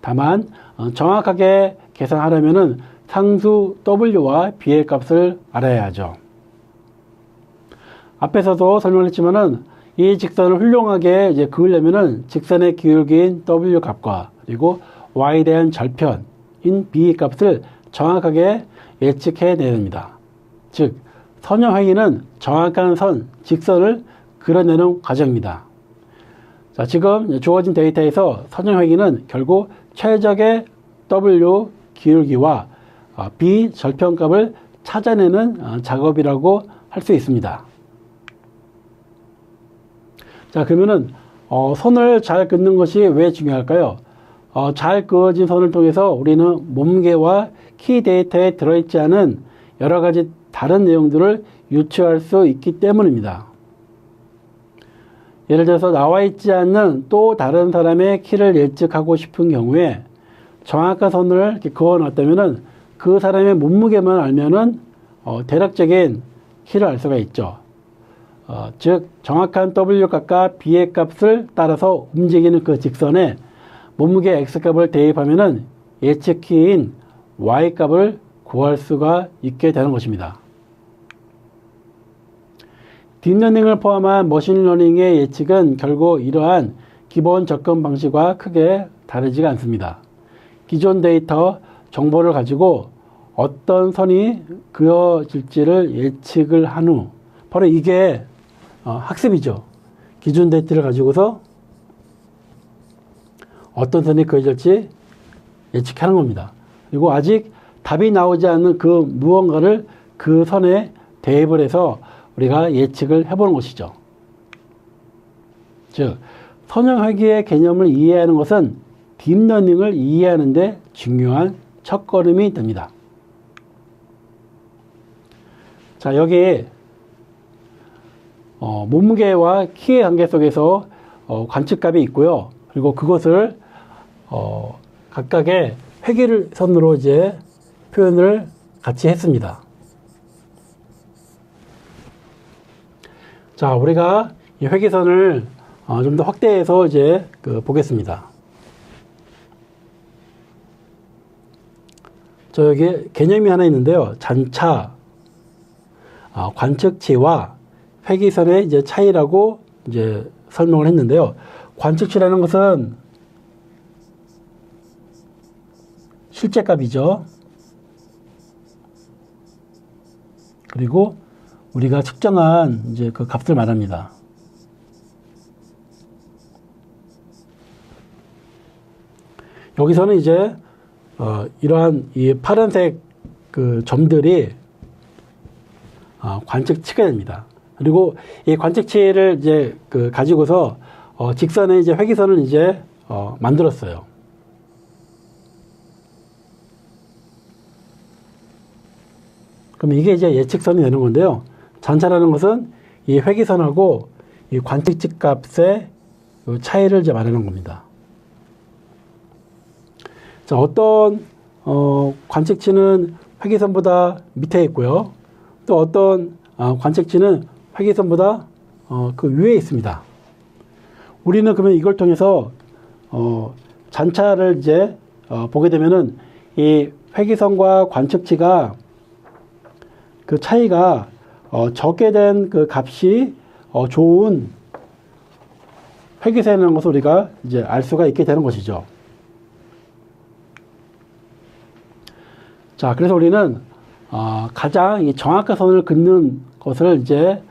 Speaker 1: 다만 정확하게 계산하려면은 상수 w와 b의 값을 알아야 하죠. 앞에서도 설명했지만은 이 직선을 훌륭하게 이제 그으려면은 직선의 기울기인 w 값과 그리고 y에 대한 절편인 b 값을 정확하게 예측해 내야 됩니다. 즉 선형회계는 정확한 선, 직선을 그려내는 과정입니다. 자, 지금 주어진 데이터에서 선형회계는 결국 최적의 w 기울기와 b 절편값을 찾아내는 작업이라고 할 수 있습니다. 자, 그러면은 선을 잘 긋는 것이 왜 중요할까요? 잘 그어진 선을 통해서 우리는 몸무게와 키 데이터에 들어있지 않은 여러 가지 다른 내용들을 유추할 수 있기 때문입니다. 예를 들어서 나와 있지 않는 또 다른 사람의 키를 예측하고 싶은 경우에 정확한 선을 이렇게 그어 놨다면은 그 사람의 몸무게만 알면은 대략적인 키를 알 수가 있죠. 즉 정확한 W 값과 B의 값을 따라서 움직이는 그 직선에 몸무게 X 값을 대입하면은 예측 키인 Y 값을 구할 수가 있게 되는 것입니다. 딥러닝을 포함한 머신러닝의 예측은 결국 이러한 기본 접근 방식과 크게 다르지가 않습니다. 기존 데이터, 정보를 가지고 어떤 선이 그어질지를 예측을 한 후, 바로 이게 학습이죠. 기존 데이터를 가지고서 어떤 선이 그어질지 예측하는 겁니다. 그리고 아직 답이 나오지 않는 그 무언가를 그 선에 대입을 해서 우리가 예측을 해보는 것이죠. 즉, 선형회귀의 개념을 이해하는 것은 딥러닝을 이해하는 데 중요한 첫걸음이 됩니다. 자, 여기 몸무게와 키의 관계 속에서 관측값이 있고요. 그리고 그것을 각각의 회귀선으로 이제 표현을 같이 했습니다. 자, 우리가 이 회귀선을 좀 더 확대해서 이제 보겠습니다. 여기 개념이 하나 있는데요. 잔차, 관측치와 회귀선의 이제 차이라고 이제 설명을 했는데요. 관측치라는 것은 실제 값이죠. 그리고 우리가 측정한 이제 그 값을 말합니다. 여기서는 이제 이러한 이 파란색 그 점들이 관측치가 됩니다. 그리고 이 관측치를 이제 가지고서 직선의 이제 회귀선을 이제 만들었어요. 그럼 이게 이제 예측선이 되는 건데요. 잔차라는 것은 이 회귀선하고 이 관측치 값의 차이를 이제 말하는 겁니다. 자, 어떤 관측치는 회귀선보다 밑에 있고요. 또 어떤 관측치는 회귀선보다 그 위에 있습니다. 우리는 그러면 이걸 통해서 잔차를 이제 보게 되면은 이 회귀선과 관측치가 그 차이가 적게 된 그 값이 좋은 회귀선이라는 것을 우리가 이제 알 수가 있게 되는 것이죠. 자, 그래서 우리는 가장 이 정확한 선을 긋는 것을 이제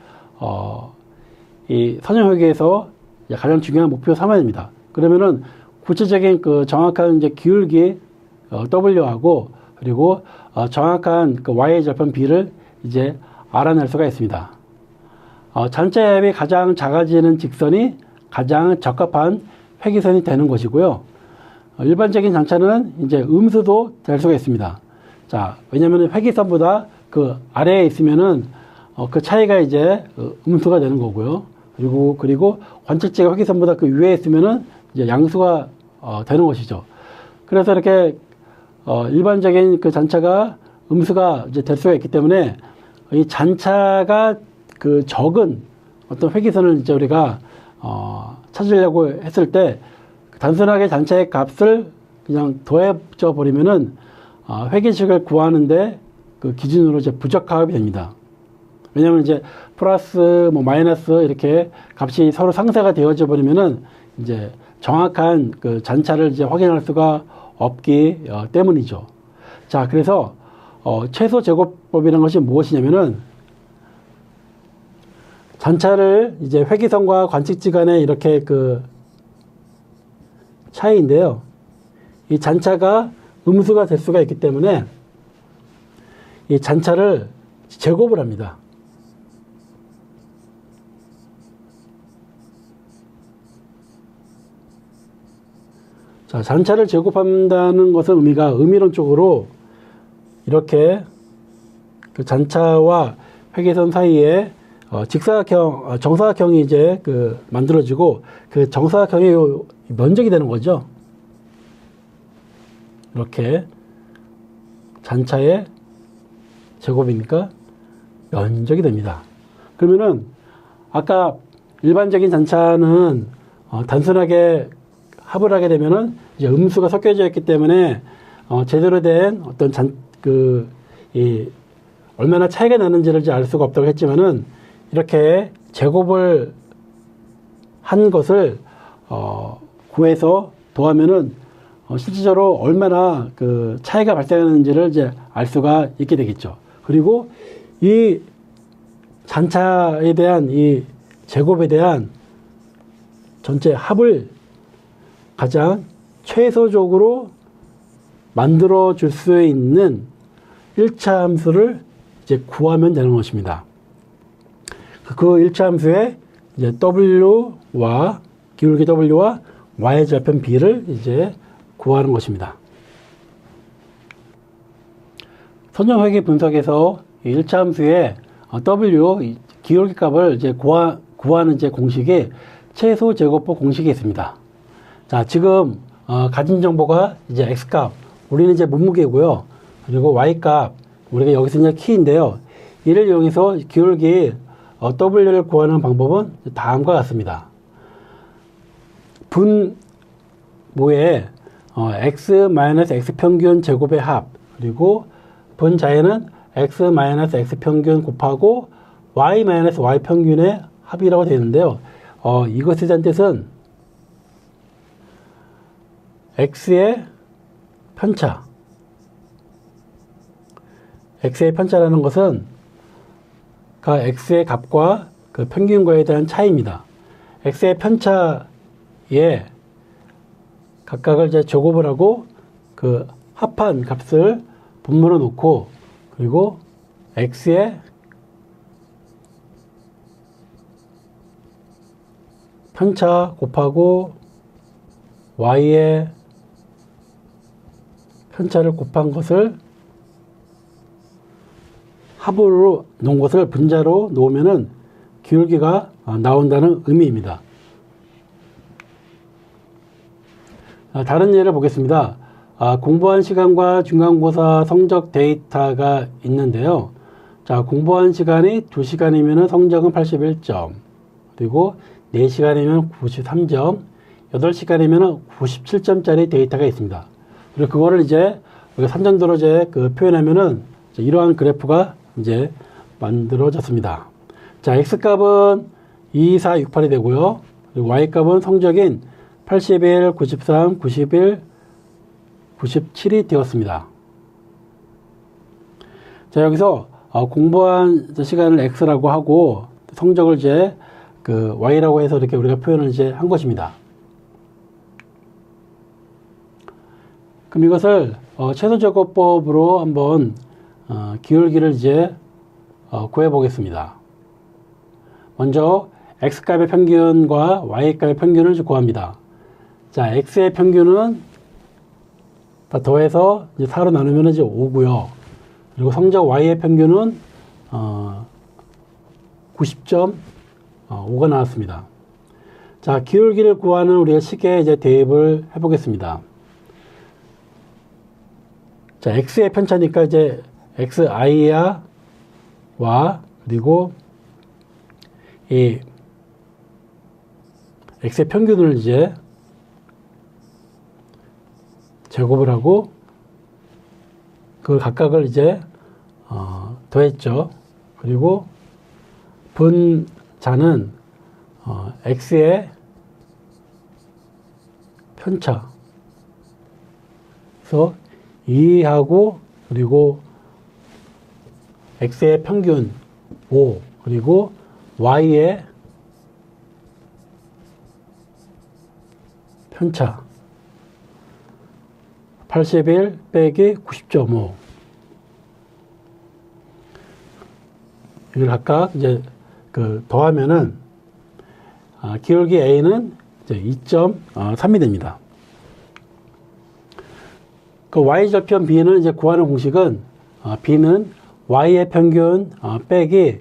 Speaker 1: 이 선형회귀에서 가장 중요한 목표 삼아야 됩니다. 그러면은 구체적인 그 정확한 이제 기울기 W하고 그리고 정확한 그 Y의 절편 B를 이제 알아낼 수가 있습니다. 잔차압이 가장 작아지는 직선이 가장 적합한 회귀선이 되는 것이고요. 일반적인 잔차는 이제 음수도 될 수가 있습니다. 자, 왜냐면 회귀선보다 그 아래에 있으면은 그 차이가 이제 음수가 되는 거고요. 그리고 관측치가 회귀선보다 그 위에 있으면은 이제 양수가 되는 것이죠. 그래서 이렇게 일반적인 그 잔차가 음수가 이제 될 수가 있기 때문에 이 잔차가 그 적은 어떤 회귀선을 이제 우리가 찾으려고 했을 때 단순하게 잔차의 값을 그냥 더해져 버리면은 회귀식을 구하는데 그 기준으로 이제 부적합이 됩니다. 왜냐하면 이제 플러스 뭐 마이너스 이렇게 값이 서로 상쇄가 되어져 버리면은 이제 정확한 그 잔차를 이제 확인할 수가 없기 때문이죠. 자, 그래서 최소 제곱법이라는 것이 무엇이냐면은 잔차를 이제 회귀선과 관측치 간의 이렇게 그 차이인데요. 이 잔차가 음수가 될 수가 있기 때문에 이 잔차를 제곱을 합니다. 자, 잔차를 제곱한다는 것은 의미론적으로 이렇게 그 잔차와 회계선 사이에 정사각형이 이제 만들어지고 그 정사각형의 면적이 되는 거죠. 이렇게 잔차의 제곱이니까 면적이 됩니다. 그러면은 아까 일반적인 잔차는 단순하게 합을 하게 되면은 이제 음수가 섞여져 있기 때문에 제대로 된 어떤 얼마나 차이가 나는지를 알 수가 없다고 했지만은 이렇게 제곱을 한 것을 구해서 더하면은 실질적으로 얼마나 차이가 발생하는지를 이제 알 수가 있게 되겠죠. 그리고 이 잔차에 대한 이 제곱에 대한 전체 합을 가장 최소적으로 만들어 줄 수 있는 1차 함수를 이제 구하면 되는 것입니다. 그 1차 함수에 이제 W와 기울기 W와 Y의 좌편 B를 이제 구하는 것입니다. 선형회계 분석에서 1차 함수의 W 기울기 값을 이제 구하는 이제 공식이 최소 제곱법 공식이 있습니다. 자, 지금 가진 정보가 이제 X 값, 우리는 이제 몸무게고요. 그리고 Y 값, 우리가 여기서 이제 키인데요. 이를 이용해서 기울기 W를 구하는 방법은 다음과 같습니다. 분모에 X-X 평균 제곱의 합, 그리고 분자에는 X-X 평균 곱하고 Y-Y 평균의 합이라고 되어 있는데요. 이것에 대한 뜻은 X의 편차. X의 편차라는 것은 X의 값과 그 평균과에 대한 차이입니다. X의 편차에 각각을 이제 제곱을 하고 그 합한 값을 분모로 놓고 그리고 X의 편차 곱하고 Y의 편차를 곱한 것을 합으로 놓은 것을 분자로 놓으면은 기울기가 나온다는 의미입니다. 다른 예를 보겠습니다. 공부한 시간과 중간고사 성적 데이터가 있는데요. 자, 공부한 시간이 2시간이면 성적은 81점, 그리고 4시간이면 93점, 8시간이면 97점짜리 데이터가 있습니다. 그리고 그거를 이제 산전도로 이제 표현하면은 이러한 그래프가 이제 만들어졌습니다. 자, X값은 2, 4, 6, 8이 되고요. 그리고 Y값은 성적인 81, 93, 91, 97이 되었습니다. 자, 여기서 공부한 시간을 X라고 하고 성적을 이제 Y라고 해서 이렇게 우리가 표현을 이제 한 것입니다. 그럼 이것을 최소제곱법으로 한번 기울기를 이제 구해 보겠습니다. 먼저 X값의 평균과 Y값의 평균을 구합니다. 자, X의 평균은 다 더해서 이제 4로 나누면 이제 5고요. 그리고 성적 Y의 평균은 90.5가 나왔습니다. 자, 기울기를 구하는 우리가 식에 이제 대입을 해 보겠습니다. 자, X의 편차니까 이제 XI와 그리고 이 X의 평균을 이제 제곱을 하고 그 각각을 이제 더했죠. 그리고 분자는 X의 편차 그래서 2하고 그리고 X의 평균 5 그리고 Y의 편차 81 빼기 90.5 이걸 각각 이제 더하면은 기울기 A는 이제 2.3이 됩니다. 그 y절편 b는 이제 구하는 공식은 b는 y의 평균 빼기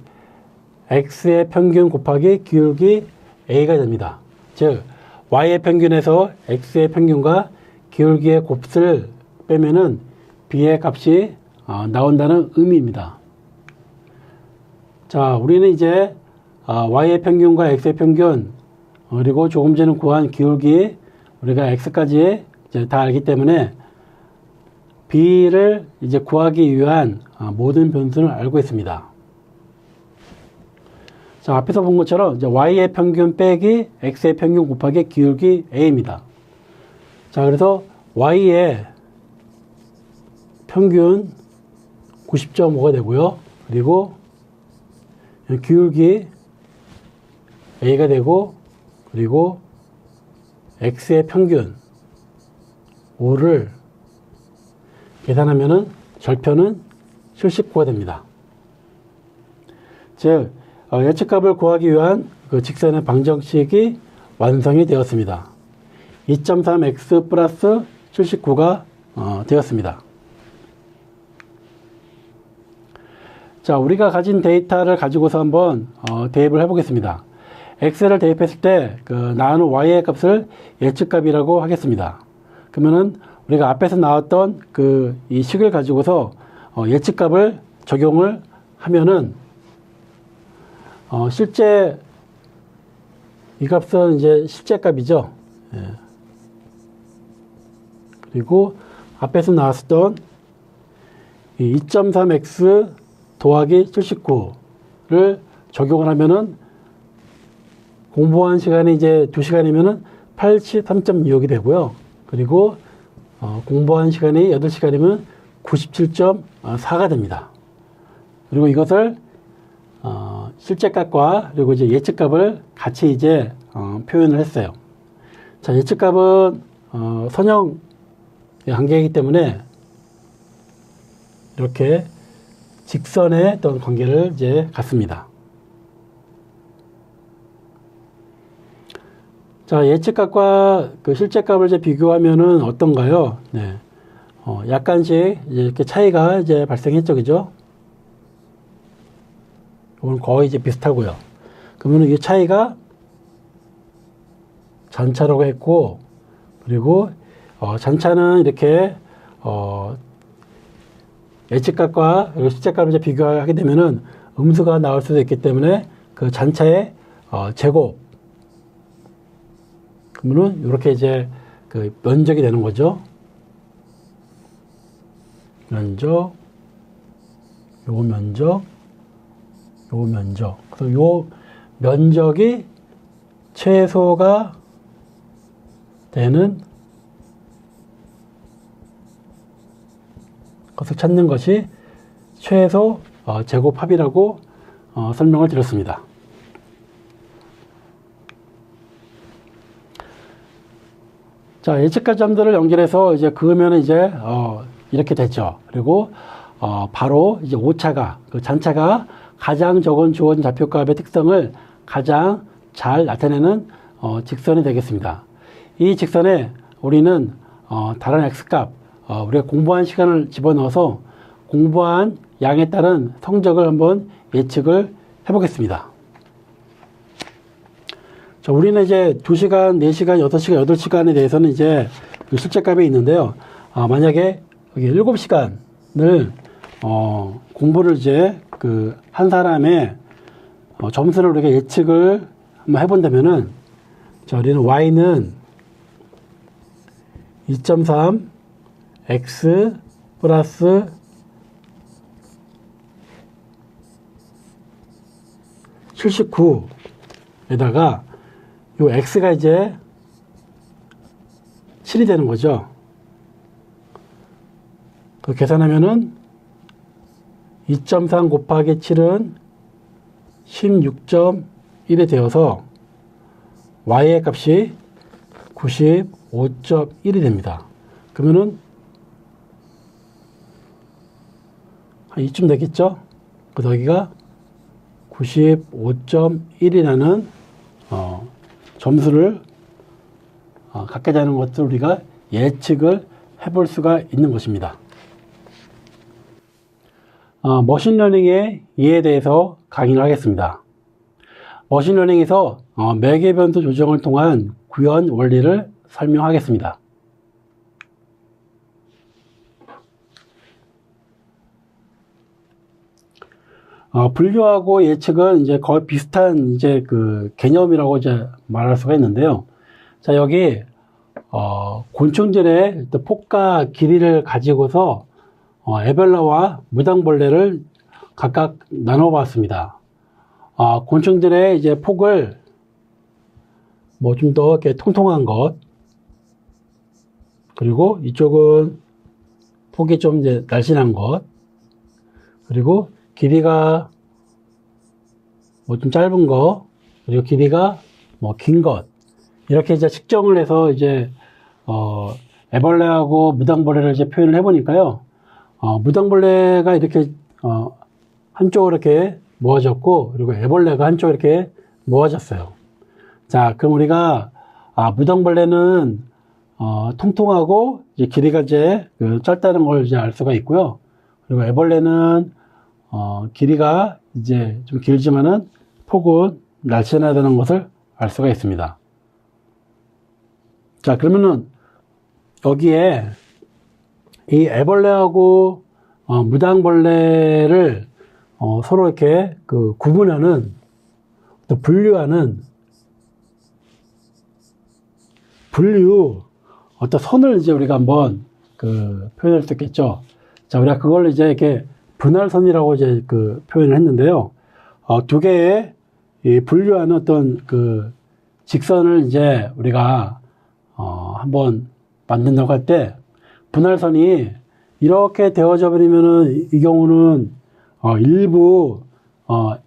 Speaker 1: x의 평균 곱하기 기울기 a가 됩니다. 즉 y의 평균에서 x의 평균과 기울기의 곱을 빼면은 b의 값이 나온다는 의미입니다. 자, 우리는 이제 y의 평균과 x의 평균 그리고 조금 전에 구한 기울기 우리가 x까지 이제 다 알기 때문에 b를 이제 구하기 위한 모든 변수를 알고 있습니다. 자, 앞에서 본 것처럼 이제 y의 평균 빼기 x의 평균 곱하기 기울기 a입니다. 자, 그래서 y의 평균 90.5가 되고요. 그리고 기울기 a가 되고, 그리고 x의 평균 5를 계산하면은 절편은 79가 됩니다. 즉 예측값을 구하기 위한 그 직선의 방정식이 완성이 되었습니다. 2.3x 플러스 79가 되었습니다. 자, 우리가 가진 데이터를 가지고서 한번 대입을 해보겠습니다. x를 대입했을 때 그 나오는 y의 값을 예측값이라고 하겠습니다. 그러면은 우리가 앞에서 나왔던 이 식을 가지고서 예측값을 적용을 하면은 실제 이 값은 이제 실제 값이죠. 예. 그리고 앞에서 나왔었던 2.3x 더하기 79를 적용을 하면은 공부한 시간이 이제 2시간이면은 83.26이 되고요. 그리고 공부한 시간이 8시간이면 97.4가 됩니다. 그리고 이것을 실제 값과 그리고 이제 예측 값을 같이 이제 표현을 했어요. 자, 예측 값은 선형의 관계이기 때문에 이렇게 직선의 어떤 관계를 이제 갖습니다. 자, 예측값과 그 실제값을 이제 비교하면은 어떤가요? 네. 약간씩 이제 이렇게 차이가 이제 발생했죠. 그죠? 이건 거의 이제 비슷하고요. 그러면 이 차이가 잔차라고 했고, 그리고, 잔차는 이렇게, 예측값과 실제값을 이제 비교하게 되면은 음수가 나올 수도 있기 때문에 그 잔차의, 제곱, 그러면은 이렇게 이제 그 면적이 되는 거죠. 면적, 요 면적, 요 면적. 그래서 요 면적이 최소가 되는 것을 찾는 것이 최소 제곱합이라고 설명을 드렸습니다. 자, 예측값 점들을 연결해서 이제 그으면 이제 이렇게 됐죠. 그리고 바로 이제 오차가 그 잔차가 가장 적은 주어진 좌표값의 특성을 가장 잘 나타내는 직선이 되겠습니다. 이 직선에 우리는 다른 x값 우리가 공부한 시간을 집어넣어서 공부한 양에 따른 성적을 한번 예측을 해보겠습니다. 자, 우리는 이제 2시간, 4시간, 6시간, 8시간에 대해서는 이제 실제값이 있는데요. 만약에 여기 7시간을 공부를 이제 한 사람의 점수를 우리가 예측을 한번 해본다면은, 자, 우리는 y는 2.3 x 플러스 79에다가 요 x가 이제 7이 되는 거죠. 그 계산하면은 2.3 곱하기 7은 16.1이 되어서 y의 값이 95.1이 됩니다. 그러면은 한 이쯤 되겠죠? 그 여기가 95.1이라는 점수를 갖게 되는 것을 우리가 예측을 해볼 수가 있는 것입니다. 머신러닝의 이해에 대해서 강의를 하겠습니다. 머신러닝에서 매개 변수 조정을 통한 구현 원리를 설명하겠습니다. 분류하고 예측은 이제 거의 비슷한 이제 그 개념이라고 이제 말할 수가 있는데요. 자, 여기 곤충들의 폭과 길이를 가지고서 에벌레와 무당벌레를 각각 나눠 봤습니다. 곤충들의 이제 폭을 뭐 좀 더 이렇게 통통한 것, 그리고 이쪽은 폭이 좀 이제 날씬한 것, 그리고 길이가 뭐 좀 짧은 거, 그리고 길이가 뭐 긴 것, 이렇게 이제 측정을 해서 이제 애벌레하고 무당벌레를 이제 표현을 해보니까요. 무당벌레가 이렇게 한쪽으로 이렇게 모아졌고, 그리고 애벌레가 한쪽으로 이렇게 모아졌어요. 자, 그럼 우리가 무당벌레는 통통하고 이제 길이가 이제 짧다는 걸 이제 알 수가 있고요. 그리고 애벌레는 길이가 이제 좀 길지만은 폭은 날씬하다는 것을 알 수가 있습니다. 자, 그러면은 여기에 이 애벌레하고 무당벌레를 서로 이렇게 구분하는, 또 분류 어떤 선을 이제 우리가 한번 표현할 수 있겠죠. 자, 우리가 그걸 이제 이렇게 분할선이라고 이제 표현을 했는데요. 두 개의 이 분류하는 어떤 직선을 이제 우리가 한번 만든다고 할 때, 분할선이 이렇게 되어져 버리면은 이 경우는 일부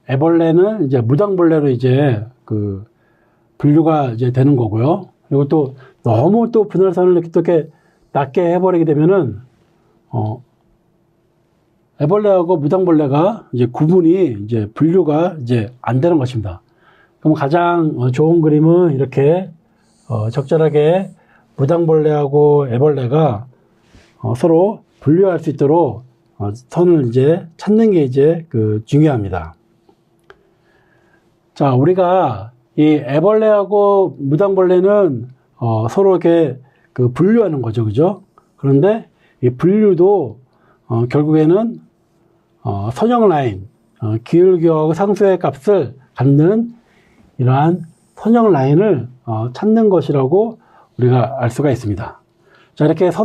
Speaker 1: 애벌레는 이제 무당벌레로 이제 분류가 이제 되는 거고요. 그리고 또 너무 또 분할선을 이렇게 낮게 해버리게 되면은 애벌레하고 무당벌레가 이제 구분이 이제 분류가 이제 안 되는 것입니다. 그럼 가장 좋은 그림은 이렇게 적절하게 무당벌레하고 애벌레가 서로 분류할 수 있도록 선을 이제 찾는 게 이제 중요합니다. 자, 우리가 이 애벌레하고 무당벌레는 서로 이렇게 분류하는 거죠, 그죠? 그런데 이 분류도 결국에는 선형 라인, 기울기하고 상수의 값을 갖는 이러한 선형 라인을 찾는 것이라고 우리가 알 수가 있습니다. 자, 이렇게 해서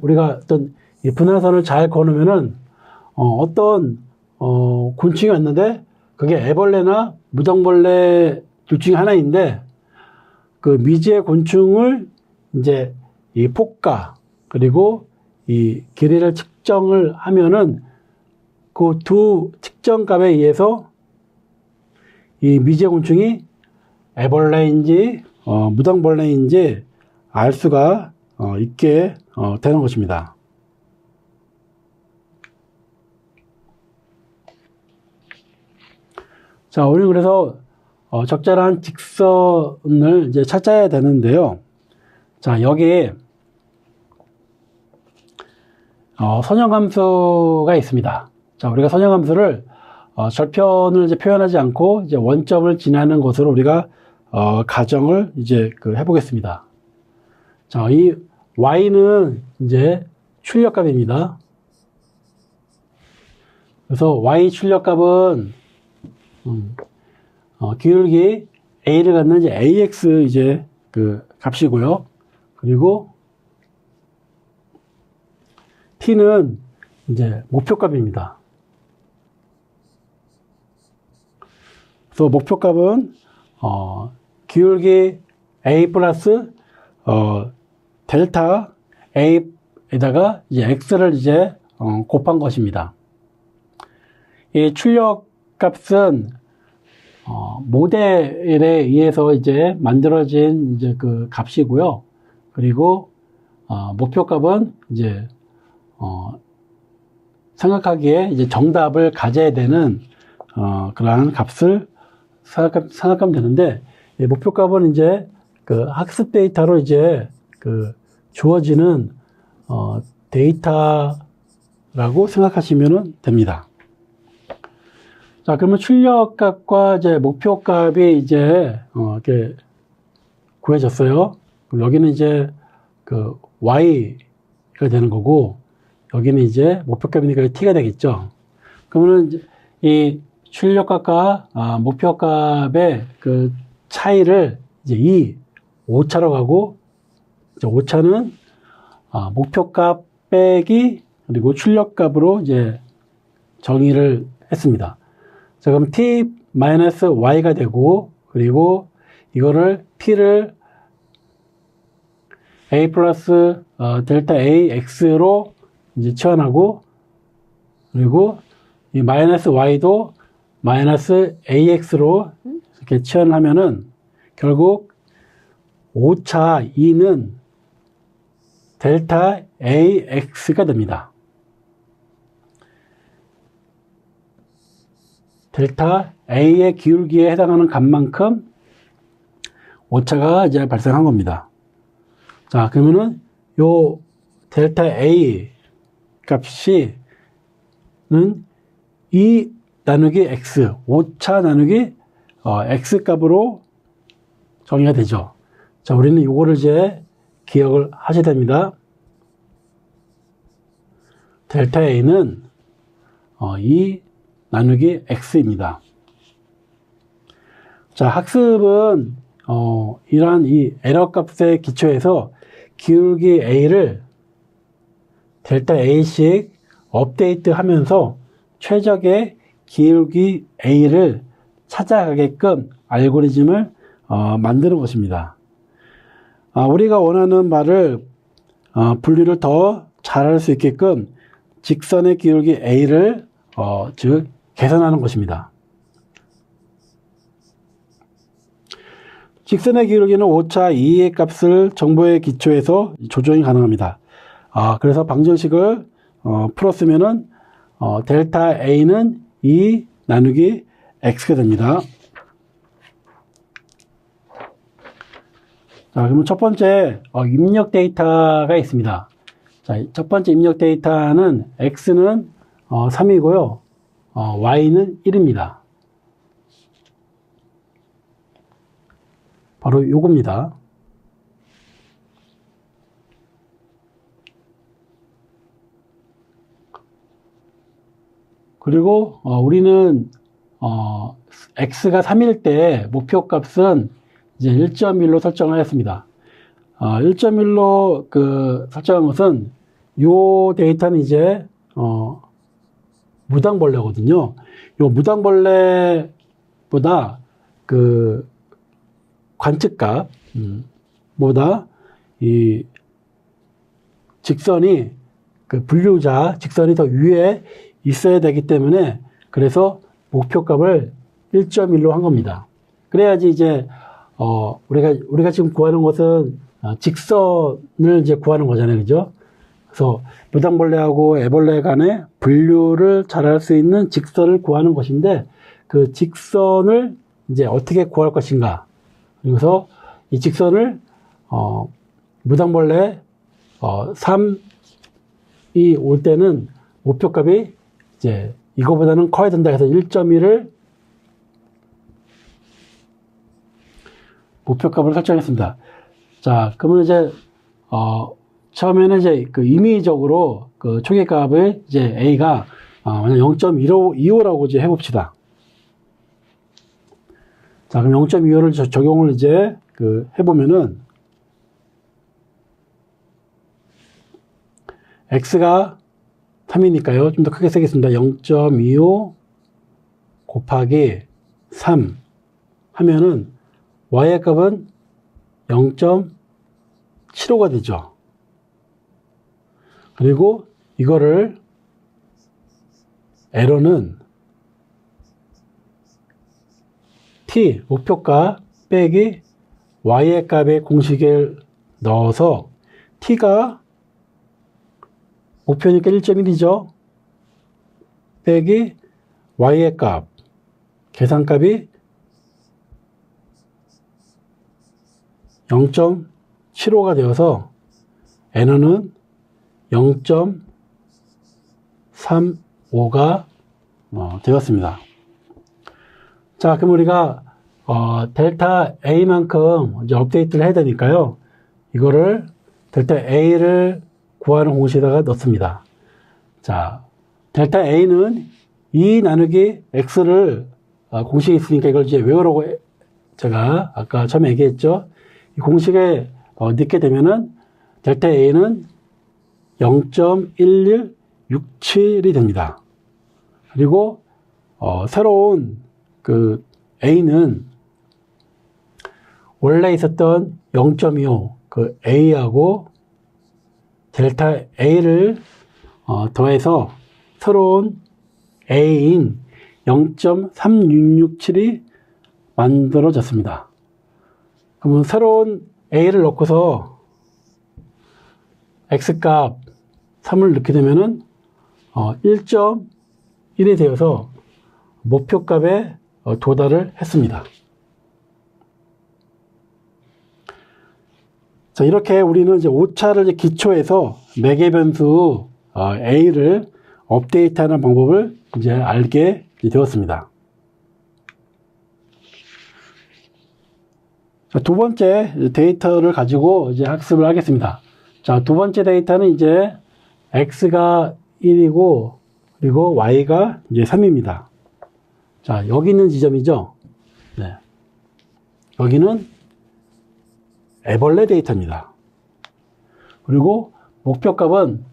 Speaker 1: 우리가 어떤 이 분할선을 잘 그어놓으면은 어떤 곤충이 왔는데 그게 애벌레나 무당벌레 둘 중에 하나인데, 미지의 곤충을 이제 이 폭과 그리고 이 길이를 측정을 하면은 그 두 측정값에 의해서 이 미지의 곤충이 애벌레인지 무당벌레인지 알 수가 있게 되는 것입니다. 자, 우리 그래서 적절한 직선을 이제 찾아야 되는데요. 자, 여기 선형함수가 있습니다. 자, 우리가 선형함수를 절편을 이제 표현하지 않고 이제 원점을 지나는 것으로 우리가 가정을 이제 해보겠습니다. 자, 이 y는 이제 출력값입니다. 그래서 y 출력값은 기울기 a를 갖는 이제 ax 이제 값이고요. 그리고 t는 이제 목표값입니다. 그래서 목표값은 기울기 a 플러스 델타 a에다가 이제 x를 이제 곱한 것입니다. 이 출력값은 모델에 의해서 이제 만들어진 이제 값이고요. 그리고 목표값은 이제 생각하기에 이제 정답을 가져야 되는 그러한 값을 생각하면 되는데, 목표값은 이제 학습 데이터로 이제 주어지는 데이터라고 생각하시면 됩니다. 자, 그러면 출력값과 이제 목표값이 이제 이렇게 구해졌어요. 그럼 여기는 이제 그 y가 되는 거고, 여기는 이제 목표값이니까 t가 되겠죠. 그러면 이제 이 출력값과 목표값의 그 차이를 이제 오차로 가고, 이제 오차는 목표값 빼기 그리고 출력값으로 이제 정의를 했습니다. 자, 그럼 t-y가 되고, 그리고 이거를 t를 a 플러스 델타 ax로 이제 치환하고, 그리고 이 마이너스 y도 마이너스 ax로 이렇게 치환을 하면은 결국 오차 2는 델타 AX가 됩니다. 델타 A의 기울기에 해당하는 값만큼 오차가 이제 발생한 겁니다. 자, 그러면은 요 델타 A 값이는 2 나누기 X, 오차 나누기 X 값으로 정의가 되죠. 자, 우리는 이거를 이제 기억을 하셔야 됩니다. 델타 A는 2 나누기 X입니다. 자, 학습은 이러한 이 에러 값의 기초에서 기울기 A를 델타 A씩 업데이트 하면서 최적의 기울기 A를 찾아가게끔 알고리즘을 만드는 것입니다. 우리가 원하는 말을 분류를 더 잘할 수 있게끔 직선의 기울기 A를 즉 계산하는 것입니다. 직선의 기울기는 오차 2의 값을 정보의 기초에서 조정이 가능합니다. 그래서 방정식을 풀었으면은 델타 A는 2 나누기 X가 됩니다. 자, 그러면 첫 번째 입력 데이터가 있습니다. 자, 첫 번째 입력 데이터는 X는 3이고요. Y는 1입니다. 바로 요겁니다. 그리고 우리는 X가 3일 때 목표값은 이제 1.1로 설정을 했습니다. 1.1로 설정한 것은 요 데이터는 이제 무당벌레거든요. 요 무당벌레보다 관측값 보다 이 직선이 분류자 직선이 더 위에 있어야 되기 때문에 그래서 목표값을 1.1로 한 겁니다. 그래야지 이제 우리가 지금 구하는 것은 직선을 이제 구하는 거잖아요, 그죠? 그래서 무당벌레하고 애벌레 간의 분류를 잘할 수 있는 직선을 구하는 것인데 그 직선을 이제 어떻게 구할 것인가? 그래서 이 직선을 무당벌레 3이 올 때는 목표값이 이제 이거보다는 커야 된다 해서 1.1을 목표값을 설정했습니다. 자, 그러면 이제 처음에는 이제 임의적으로 초기값을 이제 A가 만약 0.25라고 이제 해봅시다. 자, 그럼 0.25를 적용을 이제 해보면은 X가 3이니까요. 좀 더 크게 쓰겠습니다. 0.25 곱하기 3 하면은 Y의 값은 0.75가 되죠. 그리고 이거를 에러는 t 목표값 빼기 y의 값의 공식을 넣어서 t가 목표니까 1.1이죠. 빼기 y의 값 계산값이 0.75가 되어서 n은 0.35가 되었습니다. 자, 그럼 우리가 델타 A만큼 이제 업데이트를 해야 되니까요. 이거를 델타 A를 구하는 공식에다가 넣습니다. 자, 델타 A는 2 나누기 X를 공식이 있으니까 이걸 이제 외우라고 제가 아까 처음에 얘기했죠. 이 공식에 넣게 되면은 델타 A는 0.1167이 됩니다. 그리고 새로운 그 A는 원래 있었던 0.25 그 A하고 델타 A를 더해서 새로운 A인 0.3667이 만들어졌습니다. 그러면 새로운 A를 넣고서 X값 3을 넣게 되면은 1.1이 되어서 목표값에 도달을 했습니다. 자, 이렇게 우리는 이제 오차를 이제 기초해서 매개 변수 A를 업데이트하는 방법을 이제 알게 되었습니다. 자, 두 번째 데이터를 가지고 이제 학습을 하겠습니다. 자, 두 번째 데이터는 이제 X가 1이고 그리고 Y가 이제 3입니다. 자, 여기 있는 지점이죠. 네. 여기는 애벌레 데이터입니다. 그리고 목표값은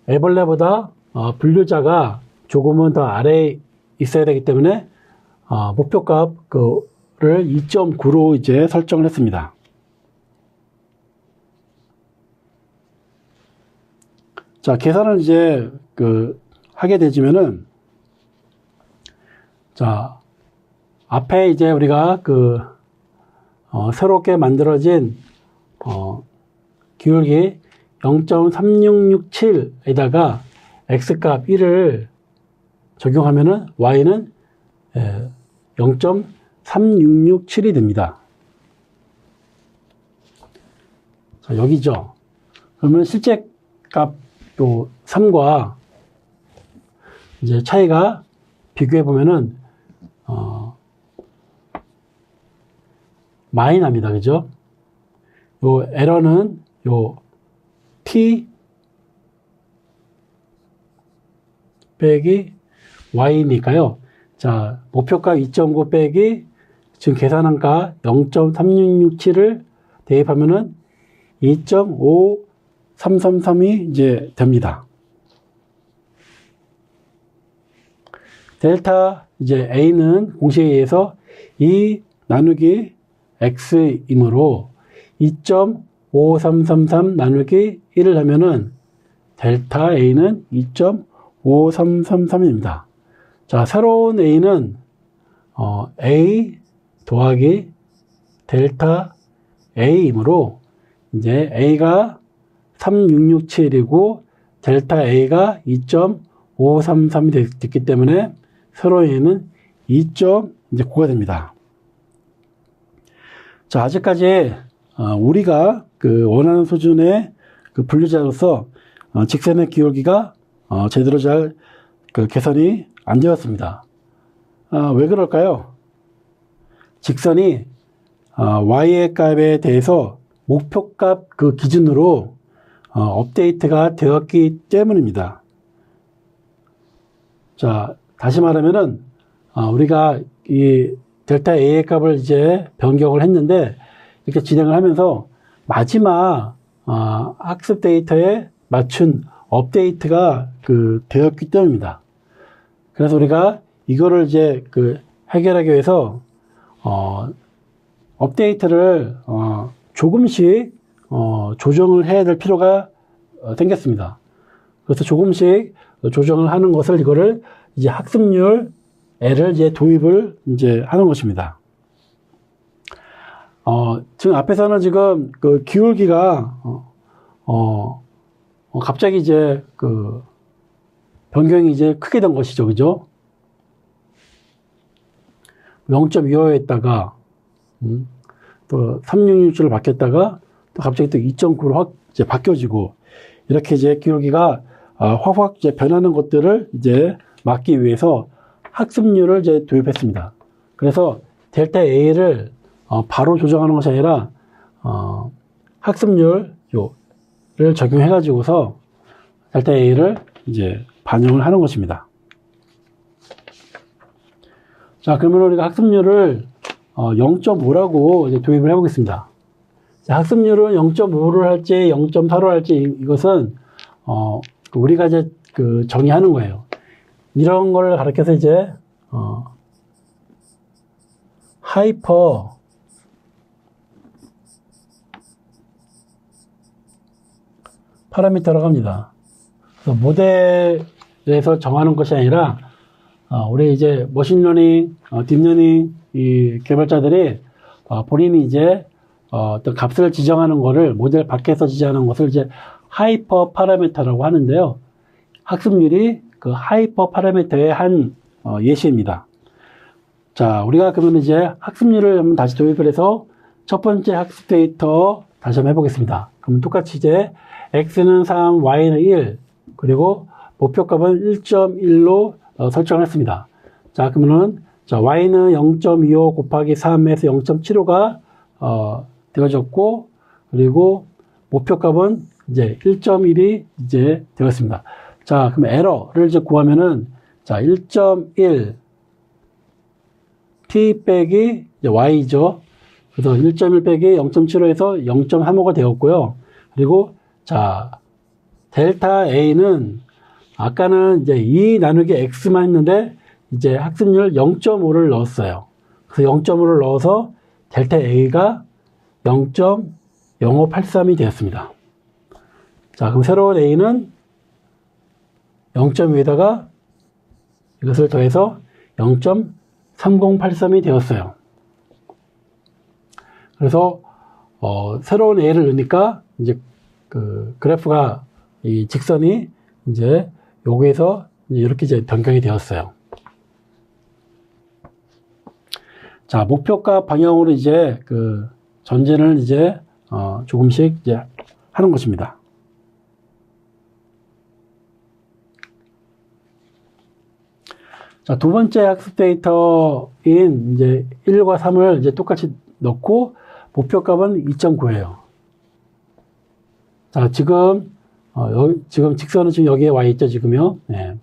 Speaker 1: 애벌레보다 분류자가 조금은 더 아래에 있어야 되기 때문에 목표값 를 2.9로 이제 설정을 했습니다. 자, 계산을 이제 하게 되지면은 자, 앞에 이제 우리가 새롭게 만들어진 기울기 0.3667에다가 x값 1을 적용하면은 y는 0.3667이 됩니다. 자, 여기죠. 그러면 실제 값 또 3과 이제 차이가 비교해 보면은 많이 납니다. 그죠? 요 에러는 요 t 빼기 y니까요. 자, 목표가 2.9 빼기 지금 계산한 가 0.3667을 대입하면은 2.5333이 이제 됩니다. 델타 이제 A는 공식에 의해서 2 나누기 X이므로 2.5333 나누기 1을 하면은 델타 A는 2.5333입니다. 자, 새로운 A는 A 더하기 델타 A이므로 이제 A가 3667이고 델타 A가 2.533이 됐기 때문에 새로운 A는 2.9가 됩니다. 자, 아직까지 우리가 원하는 수준의 분류자로서 직선의 기울기가 제대로 잘 개선이 안 되었습니다. 왜 그럴까요? 직선이 y의 값에 대해서 목표값 기준으로 업데이트가 되었기 때문입니다. 자, 다시 말하면은 우리가 이 델타 A의 값을 이제 변경을 했는데 이렇게 진행을 하면서 마지막 학습 데이터에 맞춘 업데이트가 되었기 때문입니다. 그래서 우리가 이거를 이제 해결하기 위해서 업데이트를 조금씩 조정을 해야 될 필요가 생겼습니다. 그래서 조금씩 조정을 하는 것을 이거를 이제 학습률 L을 이제 도입을 이제 하는 것입니다. 지금 앞에서는 지금 기울기가 갑자기 이제 변경이 이제 크게 된 것이죠, 그죠? 0.25였다가 또 3667을 바뀌었다가 또 갑자기 또 2.9로 확 이제 바뀌어지고 이렇게 이제 기울기가 확확 이제 변하는 것들을 이제 막기 위해서 학습률을 이제 도입했습니다. 그래서 델타 A를 바로 조정하는 것이 아니라 학습률을 적용해 가지고서 델타 A를 이제 반영을 하는 것입니다. 자, 그러면 우리가 학습률을 0.5라고 이제 도입을 해보겠습니다. 자, 학습률은 0.5를 할지 0.4로 할지 이것은 우리가 이제 정의하는 거예요. 이런 걸 가르쳐서 이제 하이퍼 파라미터라고 합니다. 그래서 모델에서 정하는 것이 아니라 우리 이제 머신러닝, 딥러닝 이 개발자들이 본인이 이제 어떤 값을 지정하는 거를 모델 밖에서 지정하는 것을 이제 하이퍼 파라미터라고 하는데요. 학습률이 그 하이퍼 파라미터의 한 예시입니다. 자, 우리가 그러면 이제 학습률을 한번 다시 도입을 해서 첫 번째 학습 데이터 다시 한번 해보겠습니다. 그러면 똑같이 이제 x는 3, y는 1, 그리고 목표값은 1.1로 설정을 했습니다. 자, 그러면은 자, y는 0.25 곱하기 3에서 0.75가 되어졌고, 그리고 목표값은 이제 1.1이 이제 되었습니다. 자, 그럼 에러를 이제 구하면은 자, 1.1 t 빼기 y죠. 그래서 1.1 빼기 0.75에서 0.35가 되었고요. 그리고 자, 델타 A는 아까는 이제 2 나누기 x만 했는데 이제 학습률 0.5를 넣었어요. 그래서 0.5를 넣어서 델타 A가 0.0583이 되었습니다. 자, 그럼 새로운 A는 0.5에다가 이것을 더해서 0.3083이 되었어요. 그래서 새로운 A를 넣으니까 이제 그 그래프가 이 직선이 이제 여기에서 이렇게 이제 변경이 되었어요. 자, 목표값 방향으로 이제 그 전진을 이제 조금씩 이제 하는 것입니다. 자, 두 번째 학습 데이터인 이제 1과 3을 이제 똑같이 넣고 목표값은 2.9예요. 자, 지금 지금 직선은 지금 여기에 와 있죠, 지금요. 네.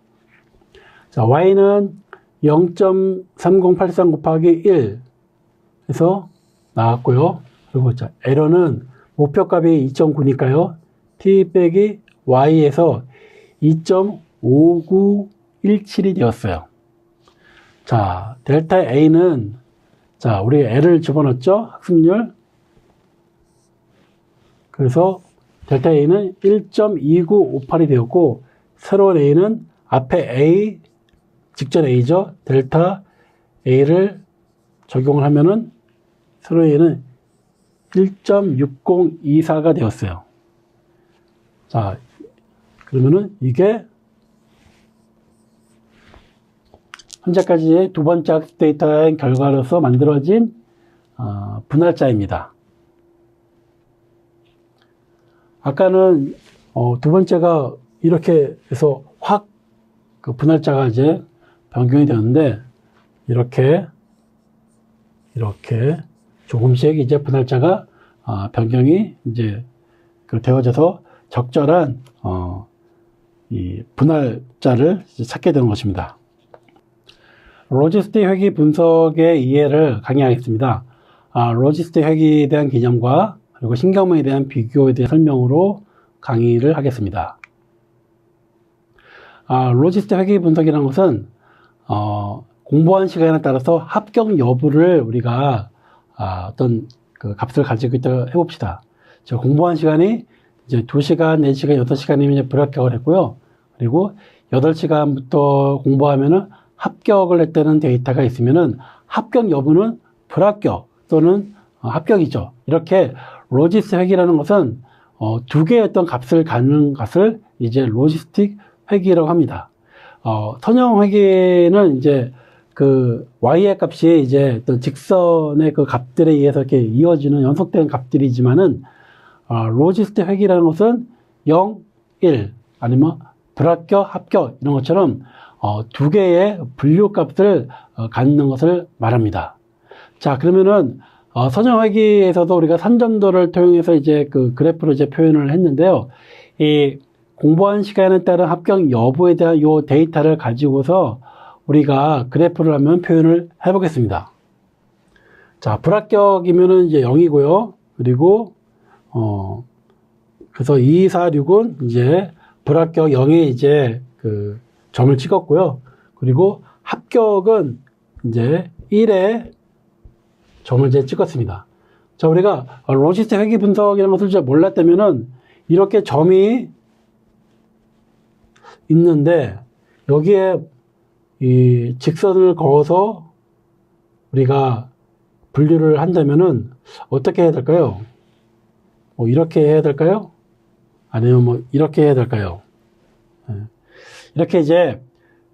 Speaker 1: 자, y는 0.3083 곱하기 1 해서 나왔고요. 그리고 자, 에러는 목표값이 2.9니까요. t 빼기 y에서 2.5917이 되었어요. 자, 델타 A는 자, 우리 L을 집어넣었죠? 학습률. 그래서 델타 A는 1.2958이 되었고, 새로운 A는 앞에 A, 직전 A죠? 델타 A를 적용을 하면은 새로운 A는 1.6024가 되었어요. 자, 그러면은 이게 현재까지의 두 번째 학습 데이터의 결과로서 만들어진 분할자입니다. 아까는 두 번째가 이렇게 해서 확 그 분할자가 이제 변경이 되었는데 이렇게 조금씩 이제 분할자가 변경이 이제 되어져서 적절한 이 분할자를 찾게 되는 것입니다. 로지스틱 회귀 분석의 이해를 강의하겠습니다. 로지스틱 회귀에 대한 개념과 그리고 신경망에 대한 비교에 대한 설명으로 강의를 하겠습니다. 로지스틱 회귀 분석이라는 것은 공부한 시간에 따라서 합격 여부를 우리가 어떤 그 값을 가지고 있다 해봅시다. 공부한 시간이 이제 2시간, 4시간, 6시간이면 불합격을 했고요. 그리고 8시간부터 공부하면은 합격을 했다는 데이터가 있으면은 합격 여부는 불합격 또는 합격이죠. 이렇게 로지스틱 회귀라는 것은 두 개의 어떤 값을 갖는 것을 이제 로지스틱 회귀라고 합니다. 선형 회귀는 이제 그 y의 값이 이제 또 직선의 그 값들에 의해서 이렇게 이어지는 연속된 값들이지만은 로지스틱 회귀라는 것은 0, 1 아니면 불합격, 합격 이런 것처럼 두 개의 분류값을 갖는 것을 말합니다. 자, 그러면은 선형회계에서도 우리가 산전도를 통해서 이제 그 그래프로 이제 표현을 했는데요. 이 공부한 시간에 따른 합격 여부에 대한 요 데이터를 가지고서 우리가 그래프를 한번 표현을 해보겠습니다. 자, 불합격이면은 이제 0이고요. 그리고 그래서 2, 4, 6은 이제 불합격 0에 이제 그 점을 찍었고요. 그리고 합격은 이제 1에 점을 이제 찍었습니다. 자, 우리가 로지스틱 회계 분석이라는 것을 잘 몰랐다면은 이렇게 점이 있는데 여기에 이 직선을 그어서 우리가 분류를 한다면은 어떻게 해야 될까요? 뭐 이렇게 해야 될까요? 아니면 뭐 이렇게 해야 될까요? 이렇게 이제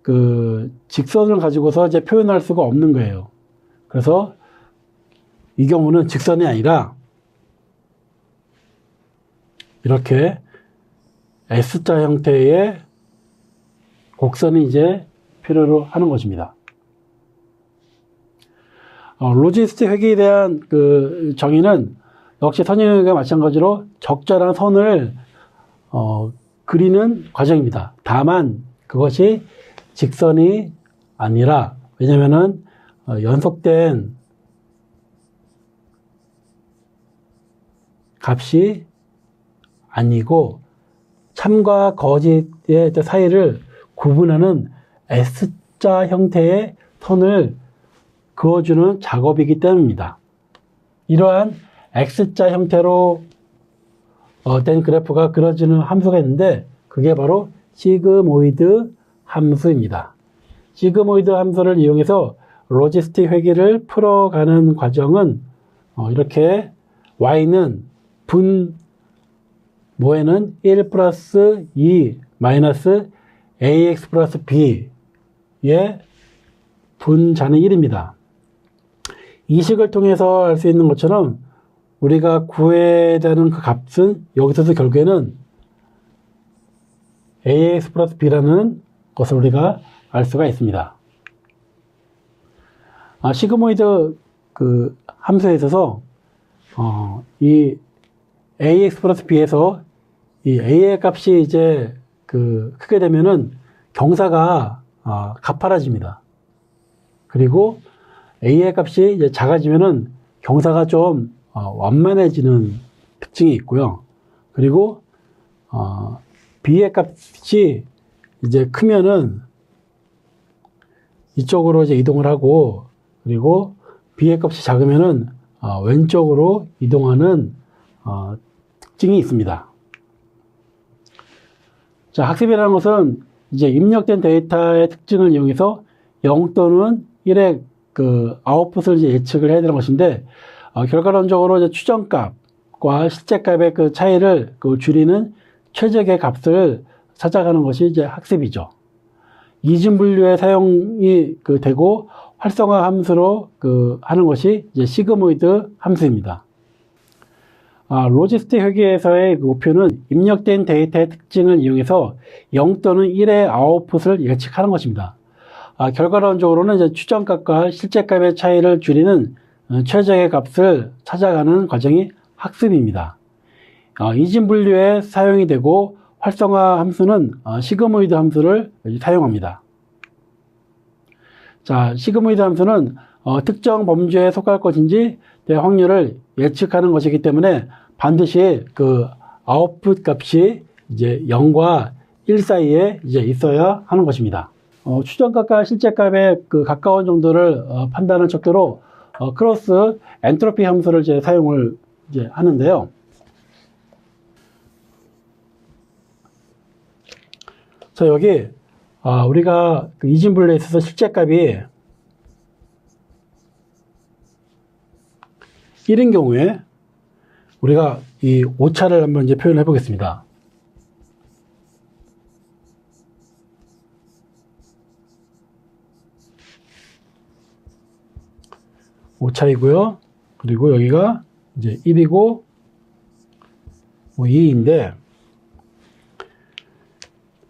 Speaker 1: 그 직선을 가지고서 이제 표현할 수가 없는 거예요. 그래서 이 경우는 직선이 아니라 이렇게 S자 형태의 곡선이 이제 필요로 하는 것입니다. 로지스틱 회계에 대한 그 정의는 역시 선형회계와 마찬가지로 적절한 선을 그리는 과정입니다. 다만 그것이 직선이 아니라, 왜냐면은 연속된 값이 아니고 참과 거짓의 사이를 구분하는 S자 형태의 선을 그어주는 작업이기 때문입니다. 이러한 X자 형태로 된 그래프가 그려지는 함수가 있는데 그게 바로 시그모이드 함수입니다. 시그모이드 함수를 이용해서 로지스틱 회계를 풀어가는 과정은 이렇게 y는 모에는 1 플러스 2 마이너스 ax 플러스 b의 분자는 1입니다. 이 식을 통해서 알 수 있는 것처럼 우리가 구해야 되는 그 값은 여기서도 결국에는 ax 플러스 b라는 것을 우리가 알 수가 있습니다. 시그모이드 그 함수에 있어서 이 ax 플러스 b에서 이 a의 값이 이제 그 크게 되면은 경사가 가파라집니다. 그리고 a의 값이 이제 작아지면은 경사가 좀 완만해지는 특징이 있고요. 그리고 b의 값이 이제 크면은 이쪽으로 이제 이동을 하고, 그리고 b의 값이 작으면은 왼쪽으로 이동하는 특징이 있습니다. 자, 학습이라는 것은 이제 입력된 데이터의 특징을 이용해서 0 또는 1의 그 아웃풋을 이제 예측을 해야 되는 것인데, 결과론적으로 이제 추정값과 실제값의 그 차이를 그 줄이는 최적의 값을 찾아가는 것이 이제 학습이죠. 이중 분류의 사용이 그 되고 활성화 함수로 그 하는 것이 이제 시그모이드 함수입니다. 로지스틱 회계에서의 그 목표는 입력된 데이터의 특징을 이용해서 0 또는 1의 아웃풋을 예측하는 것입니다. 결과론적으로는 이제 추정값과 실제값의 차이를 줄이는 최적의 값을 찾아가는 과정이 학습입니다. 이중 분류에 사용이 되고 활성화 함수는 시그모이드 함수를 사용합니다. 자, 시그모이드 함수는 특정 범주에 속할 것인지 대 확률을 예측하는 것이기 때문에 반드시 그 아웃풋 값이 이제 0과 1 사이에 이제 있어야 하는 것입니다. 추정값과 실제값에 그 가까운 정도를 판단하는 척도로 크로스 엔트로피 함수를 이제 사용을 이제 하는데요. 자, 여기 우리가 그 이중 분류에 있어서 실제값이 1인 경우에 우리가 이 오차를 한번 이제 표현해 보겠습니다. 오차이고요. 그리고 여기가 이제 1이고 2인데,